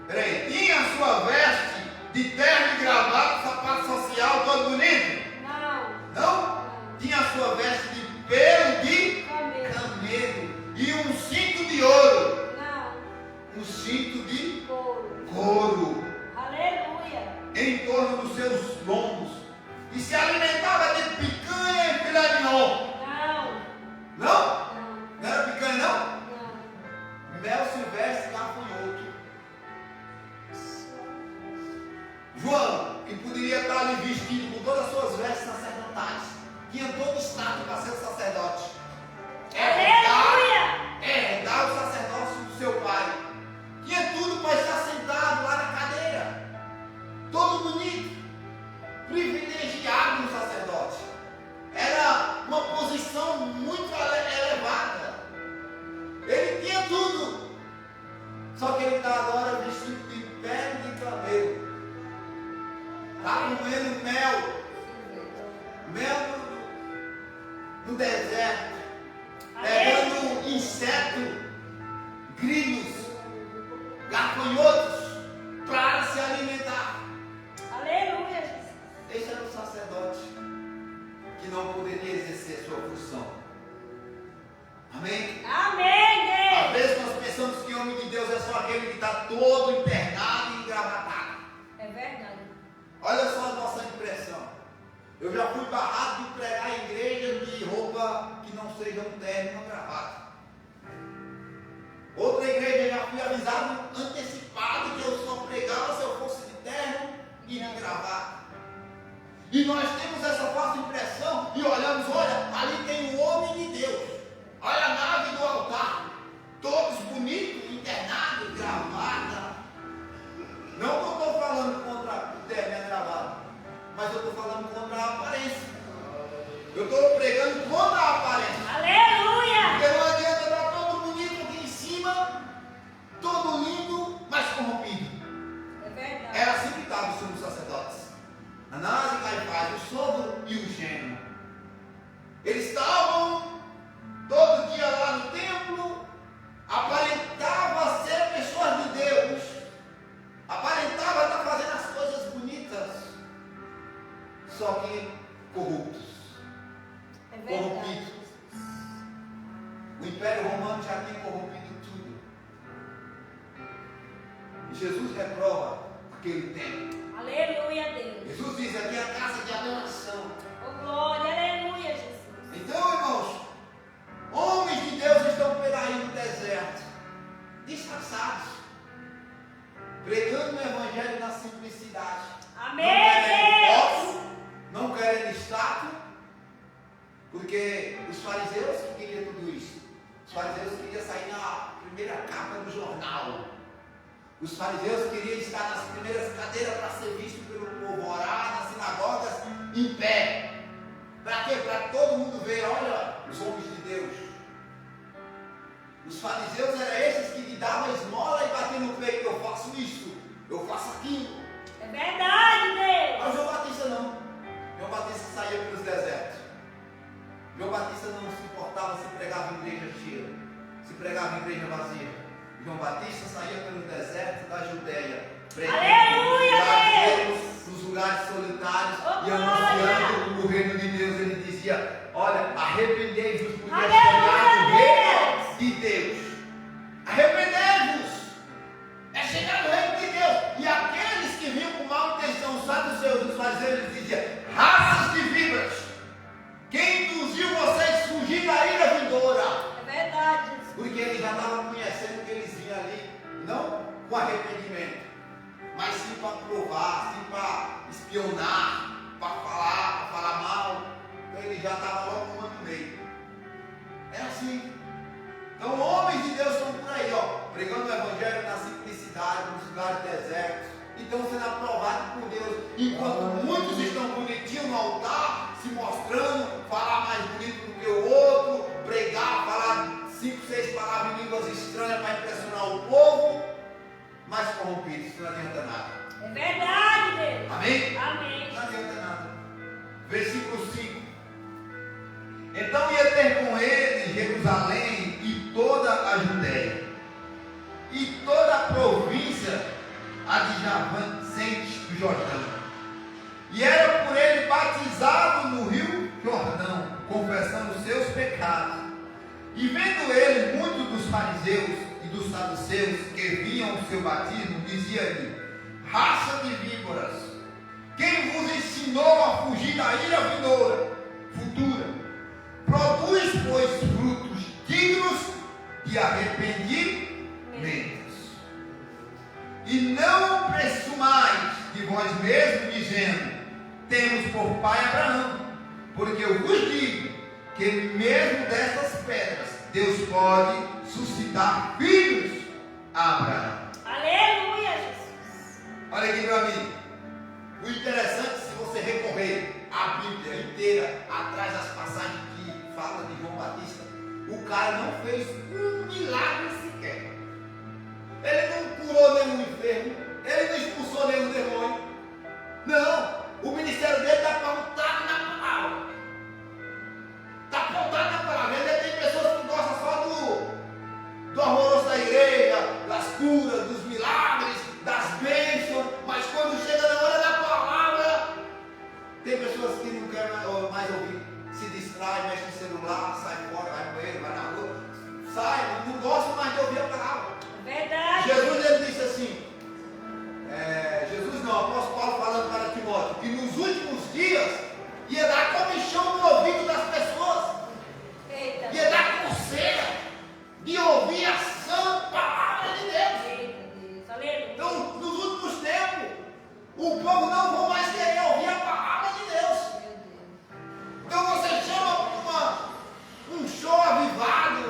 Peraí, tinha a sua veste de terno e gravata, sapato social, todo bonito? Não. Não? Tinha a sua veste de pelo de Camelo. camelo e um cinto de ouro. Não. Um cinto de Couro. couro Aleluia. em torno dos seus lombos. E se alimentava de picanha e filé mignon. Não. Não? Não. Não era picanha, não? Não. Mel silvestre e gafanhoto. João, que poderia estar ali vestido com todas as suas vestes sacerdotais, tinha todo o status para ser o sacerdote. Herdar o sacerdócio do seu pai. Tinha tudo para estar sentado lá na cadeira. Todo bonito. Privilegiado no sacerdote. Era uma posição muito elevada. Ele tinha tudo. Só que ele está agora vestido de pele de camelo. Está comendo mel no deserto, pegando inseto, grilos, gafanhotos para se alimentar. Aleluia, Jesus. Esse era o sacerdote que não poderia exercer sua função. Amém? Amém, Às Deus. vezes nós pensamos que o homem de Deus é só aquele que está todo internado e engravatado. É verdade. Olha só a nossa impressão. Eu já fui barrado de pregar em igreja de roupa que não seja um terno e uma gravata. Outra igreja já fui avisado antecipado que eu só pregava se eu fosse de terno e de gravata. E nós temos essa falsa impressão e olhamos, olha, ali tem um homem de Deus. Olha a nave do altar. Todos bonitos, internados, gravata. Não que eu estou falando contra o terno e a gravata, mas eu estou falando contra a aparência. Eu estou pregando contra a aparência. Aleluia. Porque não adianta estar todo bonito aqui em cima, todo lindo, mas corrompido. É verdade. Era assim que estavam os sumos sacerdotes. Anás e Caifás, o sogro e o genro. Eles estavam todo dia lá no templo, aparentava ser pessoas de Deus, aparentava estar fazendo as coisas bonitas, só que corruptos, É verdade. corrompidos. O Império Romano já tinha corrompido tudo. E Jesus reprova aquele tempo. Aleluia, Deus. Jesus diz aqui a casa de adoração. Oh, glória, aleluia, Jesus. Então, irmãos, homens de Deus estão por aí no deserto, disfarçados, pregando o evangelho na simplicidade. Amém, Não querem Deus. foto, não querem status, porque os fariseus que queriam tudo isso. Os fariseus queriam sair na primeira capa do jornal. Os fariseus queriam estar nas primeiras cadeiras para ser visto pelo povo, orar nas sinagogas em pé. Para quê? Para todo mundo ver, olha, os homens de Deus. Os fariseus eram esses que lhe davam esmola e batiam no peito, eu faço isso, eu faço aquilo. É verdade, Deus. Mas João Batista não. João Batista saía pelos desertos. João Batista não se importava se pregava em igreja cheia, se pregava em igreja vazia. João Batista saía pelo deserto da Judéia, pregando nos lugares solitários e anunciando o reino de Deus. Ele dizia, olha, arrependei-vos porque é chegado o reino de Deus. Arrependei-vos, é chegado o reino de Deus. E aqueles que vinham com má intenção, sabe os fariseus, ele dizia, raças de víboras, quem induziu vocês a fugir da ira vindoura? É verdade. Porque ele já estava conhecendo que eles vinham ali, não com arrependimento, mas sim para provar, sim para espionar, para falar mal. Então ele já estava logo no meio. É assim. Então homens de Deus estão por aí, ó, pregando o evangelho na simplicidade, nos lugares desertos, e estão sendo aprovados por Deus. Enquanto muitos estão bonitinhos no altar, se mostrando, falar mais bonito do que o outro, pregar, falar 5, 6 palavras em línguas estranhas para impressionar o povo, mas corrompidos, isso não adianta nada. É verdade, Deus. Amém? Amém. Não adianta nada. Versículo 5. Então ia ter com ele Jerusalém e toda a Judéia, e toda a província Jordão. E era por ele batizado no rio Jordão, confessando seus pecados. E vendo ele, muitos dos fariseus e dos saduceus que viam o seu batismo, dizia-lhe: raça de víboras, quem vos ensinou a fugir da ira futura? Produz, pois, frutos dignos de arrependimentos. E não presumais de vós mesmos, dizendo: temos por pai Abraão, porque eu vos digo que mesmo dessas pedras Deus pode suscitar filhos a Abraão. Aleluia, Jesus. Olha aqui, meu amigo. O interessante, se você recorrer à Bíblia inteira, atrás das passagens que falam de João Batista, o cara não fez um milagre sequer. Ele não curou nenhum enfermo, ele não expulsou nenhum demônio. Não, o ministério dele está pautado na palavra. Está pautado na palavra. Ainda tem pessoas que gostam só do alvoroço da igreja, das curas, dos milagres, das bênçãos, mas quando chega na hora da palavra, tem pessoas que não querem mais ouvir, se distrai, mexe no celular, sai fora, vai no banheiro, vai na rua, sai, não gosta mais de ouvir a palavra. Verdade. Jesus, ele disse assim, Jesus não, o apóstolo Paulo falando para Timóteo, que nos últimos dias ia dar comichão no ouvido das pessoas, Eita. ia dar coceira de ouvir a santa palavra de Deus. Eita, Deus. Aleluia. Então, nos últimos tempos, o povo não vai mais querer ouvir a palavra de Deus. Então você chama um show avivado,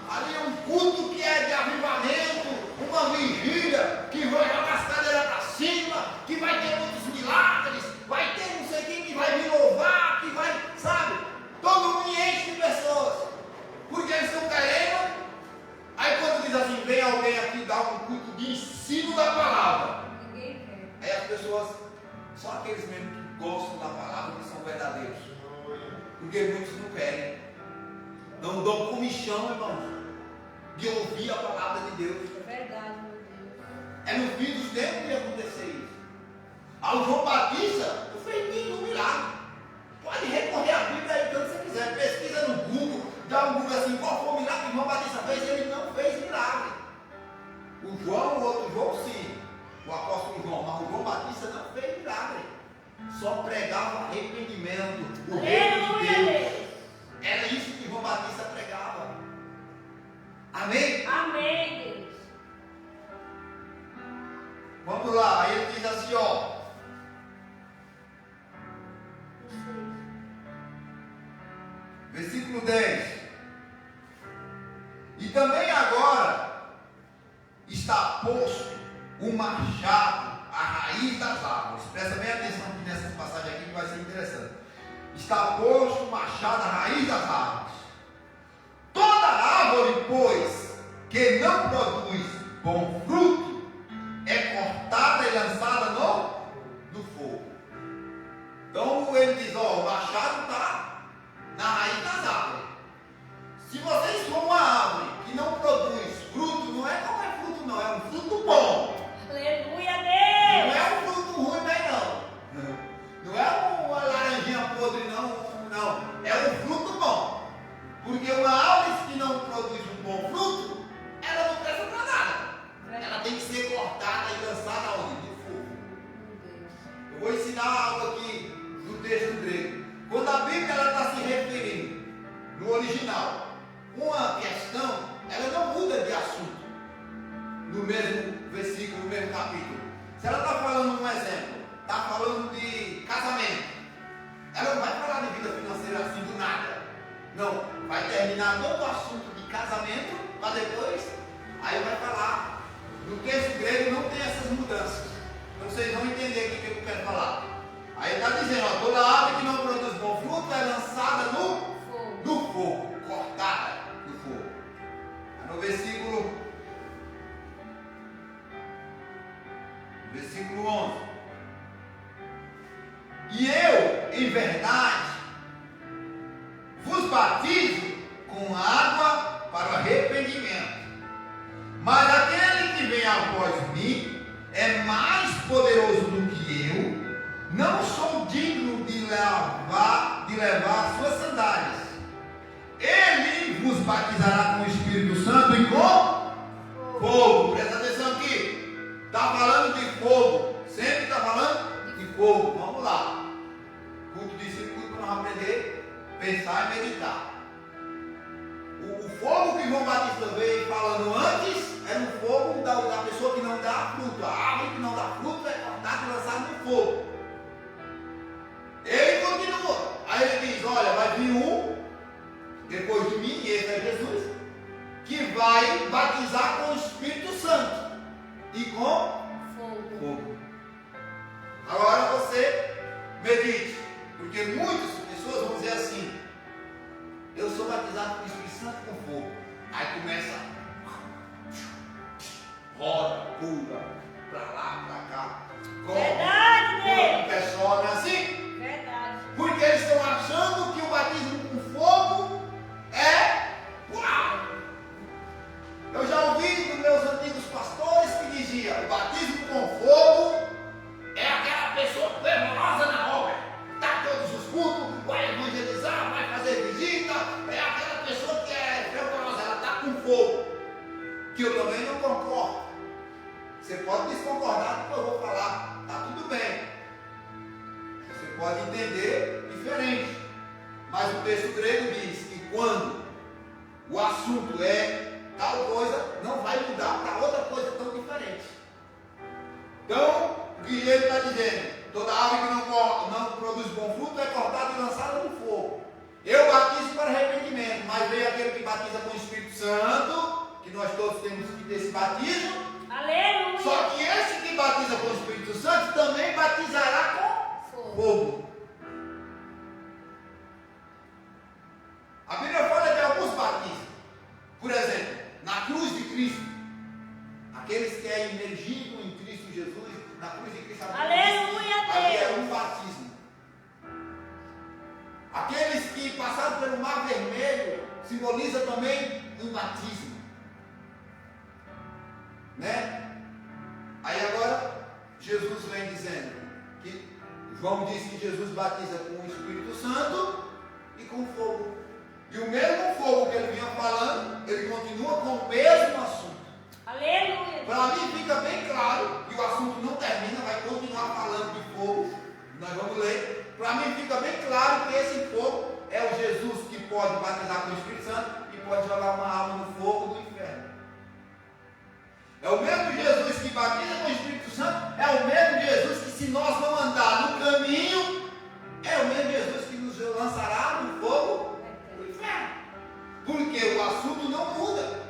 ali um culto que é de avivamento, uma vigília que vai jogar as cadeiras para cima, que vai ter muitos milagres, vai ter não sei quem que vai me louvar, que vai, sabe? Todo mundo enche de pessoas, porque eles estão querendo. Aí quando diz assim, vem alguém aqui dar um culto de ensino da palavra, Ninguém quer. aí as pessoas, só aqueles mesmo que gostam da palavra, que são verdadeiros, porque muitos não querem, não dão comichão, irmão, de ouvir a palavra de Deus. Verdade, meu Deus. É no fim dos tempos que ia acontecer isso. O João Batista não fez nenhum milagre. Pode recorrer à Bíblia aí quando você quiser, pesquisa no Google, dá um Google assim, qual foi o milagre que João Batista fez? Ele não fez milagre. O João, o outro João sim, o apóstolo João, mas o João Batista não fez milagre. Só pregava arrependimento, o reino de Deus. Era isso que João Batista pregava. Amém? Amém, Deus. Vamos lá, aí ele diz assim, ó. Versículo 10. E também agora está posto o machado à raiz das árvores. Presta bem atenção aqui nessas passagens aqui que vai ser interessante. Está posto o machado à raiz das árvores. Toda árvore, pois, que não produz bom fruto, é cortada e lançada no fogo. Então ele diz, ó, o machado está na raiz das árvores. Se vocês for uma árvore que não produz fruto, não é qualquer fruto não, é um fruto bom. Aleluia, Não Deus. é um fruto ruim, não. Não é uma laranjinha podre, não. É um fruto bom. Porque uma árvore que não produz um bom fruto, ela não presta para nada. Ela tem que ser cortada e lançada aonde? No fogo. Eu vou ensinar algo aqui do texto grego. Quando a Bíblia está se referindo no original, uma questão, ela não muda de assunto no mesmo versículo, no mesmo capítulo. Se ela está falando um exemplo, está falando de casamento, ela não vai falar de vida financeira assim do nada. Não, vai terminar todo o assunto de casamento para depois, aí vai falar. No texto grego não tem essas mudanças. Então vocês vão entender o que eu quero falar. Aí está dizendo, ó, toda árvore que não produz bom fruto é lançada no fogo, cortada no fogo. Aí no versículo 11. E eu, em verdade, vos batizo com água para o arrependimento. Mas aquele que vem após mim é mais poderoso do que que eu não sou digno de levar suas sandálias. Ele vos batizará com o Espírito Santo e com fogo. Presta atenção aqui. Está falando de fogo. Sempre está falando de fogo. Vamos lá. Culto de discípulo para nós aprender, pensar e meditar. O fogo que João Batista veio falando antes era o fogo da pessoa que não dá fruto. A árvore que não dá fruto é cortada e lançada no fogo. Ele continua. Aí ele diz: olha, vai vir um depois de mim, e esse é Jesus, que vai batizar com o Espírito Santo e com fogo. Agora você medite, porque muitas pessoas vão dizer assim: eu sou batizado com o Espírito Santo e com fogo. Aí começa, roda, pula, pra lá, pra cá. Verdade! O pessoal não é assim? Verdade. Porque eles estão achando que o batismo com fogo é uau! Eu já ouvi dos meus antigos pastores que diziam: o batismo com fogo é aquela pessoa fervorosa na obra, está todos os cultos, vai evangelizar, vai fazer visita, é aquela pessoa que é fervorosa, ela está com fogo. Que eu também não concordo. Você pode desconcordar do que eu vou falar, está tudo bem. Você pode entender diferente. Mas o texto grego diz que quando o assunto é tal coisa, não vai mudar para outra coisa tão diferente. Então, o que ele está dizendo? Toda árvore que não produz bom fruto é cortada e lançada no fogo. Eu batizo para arrependimento, mas veio aquele que batiza com o Espírito Santo, que nós todos temos que ter esse batismo. Aleluia! Só que esse que batiza com o Espírito Santo também batizará com fogo. A Bíblia fala de alguns batismos. Por exemplo, na cruz de Cristo, aqueles que é imergido em Cristo Jesus, na cruz de Cristo, aleluia, ali é Deus! um batismo. Aqueles que passaram pelo Mar Vermelho simboliza também um batismo, né? Aí agora Jesus vem dizendo que João disse que Jesus batiza com o Espírito Santo e com fogo. E o mesmo fogo que ele vinha falando, ele continua com o mesmo assunto. Aleluia! Para mim fica bem claro, e o assunto não termina, vai continuar falando de fogo. Nós vamos ler. Para mim fica bem claro que esse fogo é o Jesus que pode batizar com o Espírito Santo e pode jogar uma alma no fogo do inferno. É o mesmo Jesus que batiza com o Espírito Santo, é o mesmo Jesus que, se nós não andar no caminho, é o mesmo Jesus que nos lançará no fogo do inferno. Porque o assunto não muda.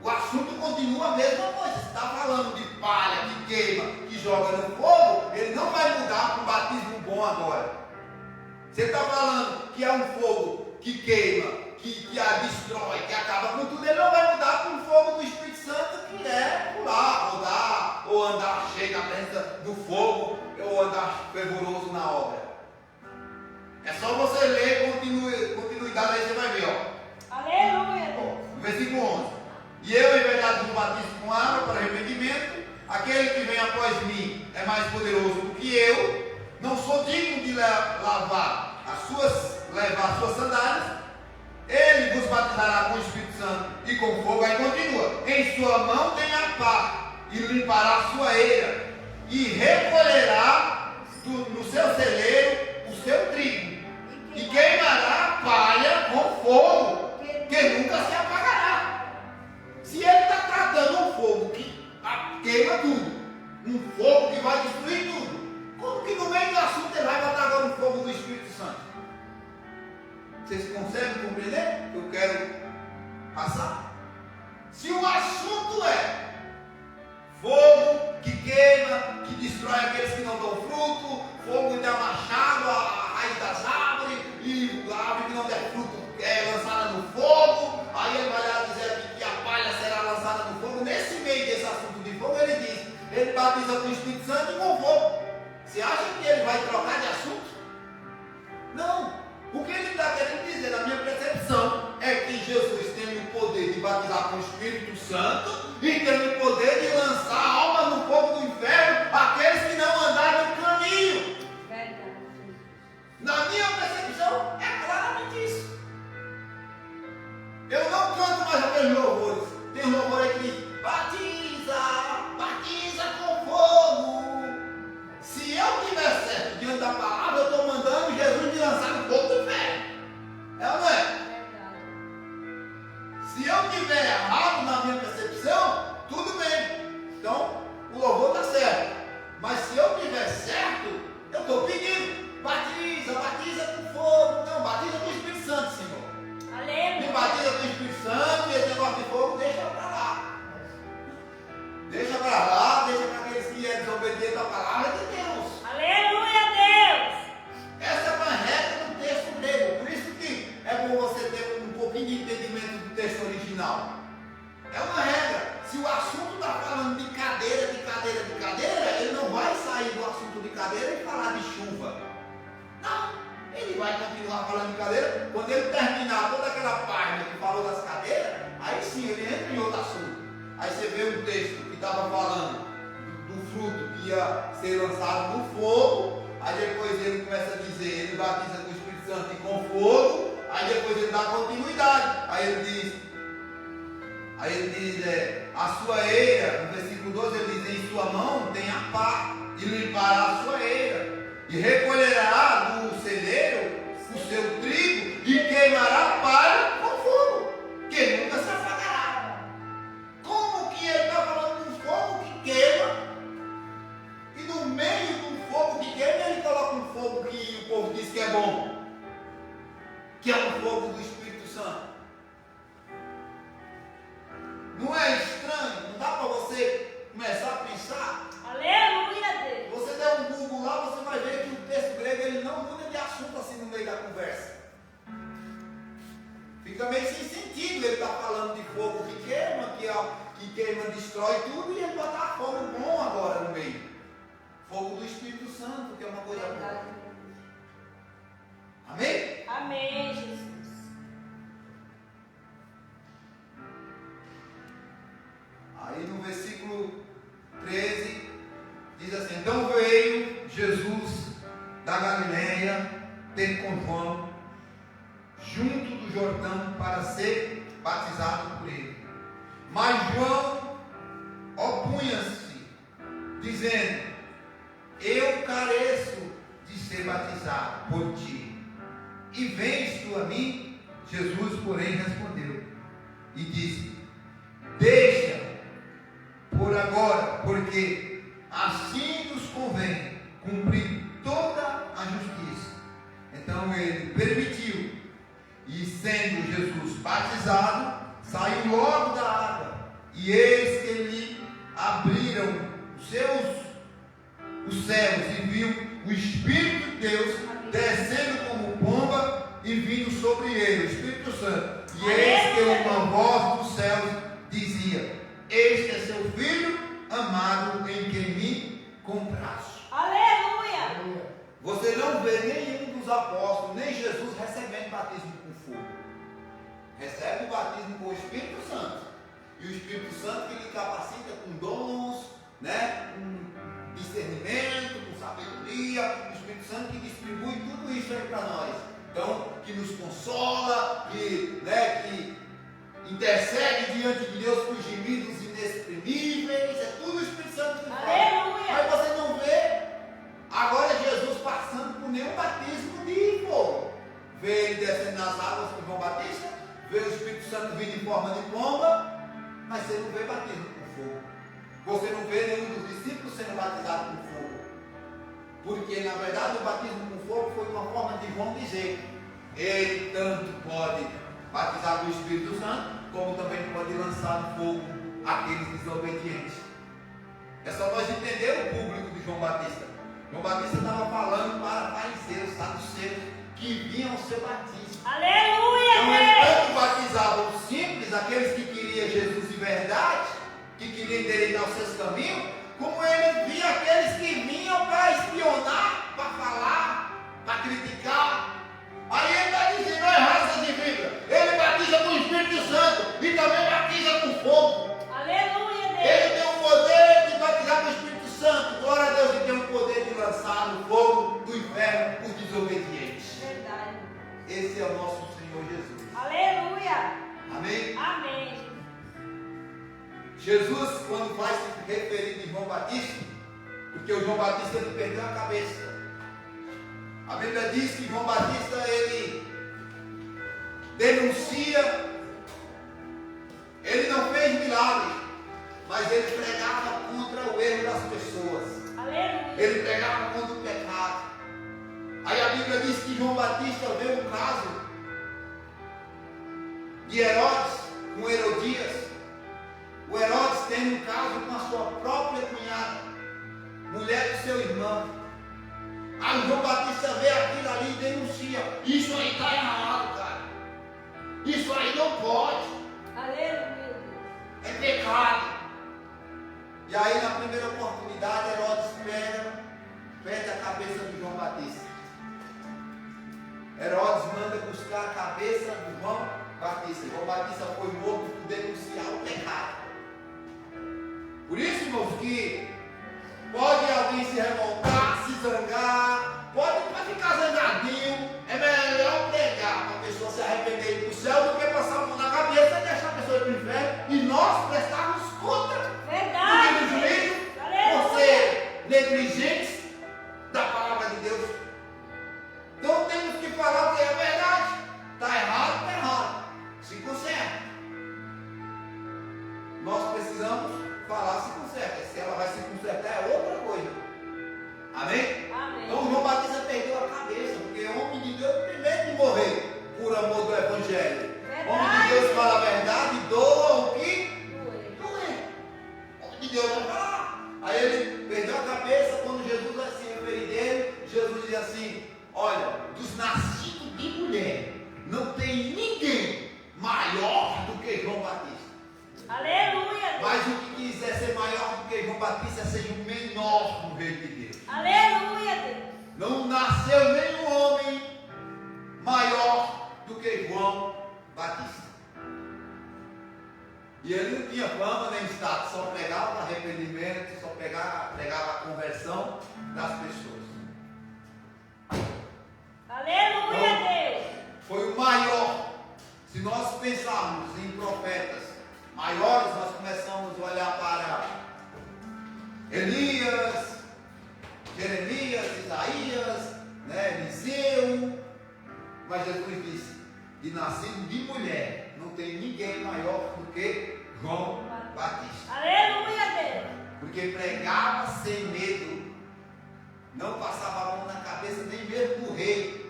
O assunto continua a mesma coisa. Se está falando de palha, que queima, que joga no fogo, ele não vai mudar para um batismo bom agora. Você está falando que é um fogo que queima, que a destrói, que acaba com tudo, ele não vai mudar para um fogo do Espírito Santo, que é pular, rodar, ou andar cheio na presença do fogo, ou andar fervoroso na obra. É só você ler continuidade, aí você vai ver, ó. Aleluia! Ó, versículo 11. E eu, em verdade, vos batizo com água para arrependimento. Aquele que vem após mim é mais poderoso do que eu. Não sou digno de levar as suas sandálias. Ele vos batizará com o Espírito Santo e com fogo. Aí continua: em sua mão tem a pá, e limpará a sua eira, e recolherá no seu celeiro o seu trigo, e queimará a palha com fogo, que nunca se apagará. Se ele está tratando um fogo que queima tudo, um fogo que vai destruir tudo, como que no meio do assunto ele vai botar agora um fogo do Espírito Santo? Vocês conseguem compreender? Eu quero passar. Se o assunto é fogo que queima, que destrói aqueles que não dão fruto, fogo que dá machado à raiz das árvores, e a árvore que não der fruto é lançada no fogo, aí ele vai lá dizer aqui que a palha será lançada no fogo. Nesse meio desse assunto de fogo, ele diz: ele batiza com o Espírito Santo e com fogo. Você acha que ele vai trocar de assunto? Não. O que ele está querendo dizer, na minha percepção, é que Jesus tem o poder de batizar com o Espírito Santo e tem o poder de lançar a alma no fogo do inferno aqueles que não andarem no cadeira e falar de chuva. Não, ele vai continuar falando de cadeira. Quando ele terminar toda aquela página que falou das cadeiras, aí sim ele entra em outro assunto. Aí você vê um texto que estava falando do fruto que ia ser lançado no fogo. Aí depois ele começa a dizer, ele batiza com o Espírito Santo e com fogo. Aí depois ele dá continuidade. Aí ele diz, a sua eira, no versículo 12 ele diz, em sua mão tem a pá, e limpará a sua eira, e recolherá do celeiro o seu trigo, e queimará a palha com fogo, que nunca se apagará. Como que ele está falando de um fogo que queima, e no meio do fogo que queima ele coloca um fogo que o povo diz que é bom, que é um fogo do Espírito Santo? Não é estranho? Não dá para você começar a pensar? Aleluia, Deus. Você der um Google lá, você vai ver que o texto grego ele não muda de assunto assim no meio da conversa. Fica meio sem sentido ele estar falando de fogo que queima, destrói tudo, e ele botar fogo bom agora no meio. Fogo do Espírito Santo, que é uma coisa boa. Amém? Amém, Jesus. Aí no versículo 13 diz assim: então veio Jesus da Galileia ter com João junto do Jordão para ser batizado por ele. Mas João opunha-se, dizendo: eu careço de ser batizado por ti, e vens tu a mim? Jesus, porém, respondeu e disse: deixa por agora, porque assim nos convém cumprir toda a justiça. Então ele permitiu, e sendo Jesus batizado, saiu logo da água, e eis que lhe abriram os céus, e viu o Espírito de Deus descendo como pomba e vindo sobre ele, o Espírito Santo. E eis que uma voz dos céus dizia: este é seu filho amado, em quem me compraste. Aleluia! Você não vê nenhum dos apóstolos, nem Jesus recebendo batismo com fogo. Recebe o batismo com o Espírito Santo. E o Espírito Santo que lhe capacita com dons, né? Com discernimento, com sabedoria. O Espírito Santo que distribui tudo isso aí para nós. Então, que nos consola, que intercede diante de Deus por gemidos inexprimíveis. É tudo o Espírito Santo que faz. Aleluia! Mas você não vê agora Jesus passando por nenhum batismo de fogo. Vê ele descendo nas águas com João Batista, vê o Espírito Santo vindo em forma de pomba, mas você não vê batismo com fogo. Você não vê nenhum dos discípulos sendo batizado com fogo. Porque na verdade o batismo com fogo foi uma forma de João dizer: ele tanto pode batizar com o Espírito Santo, como também pode lançar no fogo aqueles desobedientes. É só nós entender o público de João Batista. João Batista estava falando para fariseus, saduceus, que vinham ao seu batismo. Aleluia! Então ele tanto batizava os simples, aqueles que queriam Jesus de verdade, que queriam endireitar os seus caminhos, como ele via aqueles que vinham para espionar, para falar, para criticar. Aí ele está dizendo: não é raça de Bíblia. Ele batiza com o Espírito Santo e também batiza com fogo. Aleluia, Deus! Ele tem o poder de batizar com o Espírito Santo. Glória a Deus, ele tem o poder de lançar no fogo do inferno os desobedientes. Verdade. Esse é o nosso Senhor Jesus. Aleluia! Amém? Amém. Jesus, quando vai se referir de João Batista, porque o João Batista ele perdeu a cabeça. A Bíblia diz que João Batista ele denuncia, ele não fez milagres, mas ele pregava contra o erro das pessoas. Aleluia! Ele pregava contra o pecado. Aí a Bíblia diz que João Batista vê um caso de Herodes com Herodias. O Herodes tem um caso com a sua própria cunhada, mulher do seu irmão. Aí o João Batista vê aquilo ali e denuncia: isso aí está errado, cara. Isso aí não pode. Aleluia! É pecado. E aí na primeira oportunidade Herodes pede se revoltar, se zangar. Pode ficar zangadinho. É melhor pregar para a pessoa se arrepender e ir para o céu do que passar a mão na cabeça e deixar a pessoa ir para o inferno e nós prestarmos conta Verdade. do juízo por Aleluia. ser negligentes da palavra de Deus. Então temos que falar o que é verdade. Está errado, está errado. Se conserta. Nós precisamos falar se conserta. Se ela vai se consertar é outra coisa. Amém? Amém. Então João Batista perdeu a cabeça, porque o homem de Deus primeiro de morrer por amor do Evangelho. O homem de Deus fala a verdade, doa o que? Doer. O homem de Deus vai falar. Aí ele perdeu a cabeça quando Jesus vai se referir dele. Jesus diz assim: olha, dos nascidos de mulher, não tem ninguém maior do que João Batista. Aleluia. Mas o que quiser ser maior do que João Batista, seja o menor no reino de Deus. Aleluia, Deus. Não nasceu nenhum homem maior do que João Batista. E ele não tinha fama nem status, só pregava arrependimento, só pregava a conversão das pessoas. Aleluia, Deus. Foi o maior. Se nós pensarmos em profetas maiores, nós começamos a olhar para Elias, Jeremias, Isaías, Eliseu. Mas Jesus disse: de nascido de mulher, não tem ninguém maior do que João Batista. Aleluia, Deus. Porque pregava sem medo, não passava a mão na cabeça nem mesmo do rei.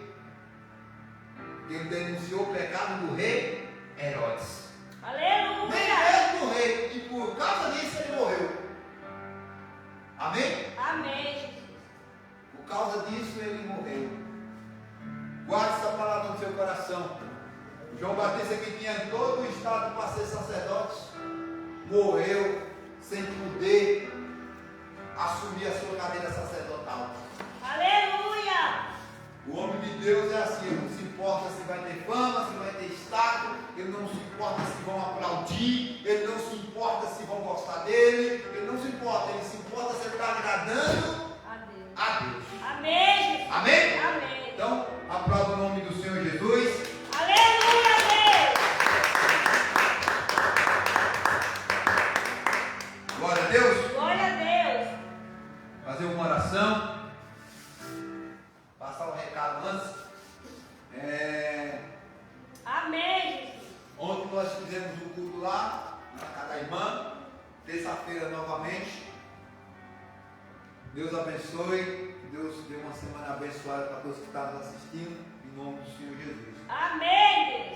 Ele denunciou o pecado do rei Herodes. Aleluia. Nem mesmo do rei. E por causa disso ele morreu. Amém? Amém. Por causa disso ele morreu. Guarde essa palavra no seu coração. João Batista, que tinha todo o estado para ser sacerdote, morreu sem poder assumir a sua cadeira sacerdotal. Aleluia. O homem de Deus é assim, ele não se importa se vai ter fama, se vai ter status, ele não se importa se vão aplaudir, ele não se importa se vão gostar dele, ele não se importa, ele se importa se ele está agradando a Deus. Amém. Amém? Amém. Então, aplauda o nome do Senhor Jesus. Aleluia, Deus. Glória a Deus. Glória a Deus. Fazer uma oração. Passar um recado antes. Amém. Ontem nós fizemos um culto lá, na casa da irmã. Terça-feira novamente. Deus abençoe. Deus dê uma semana abençoada para todos que estavam assistindo. Em nome do Senhor Jesus. Amém.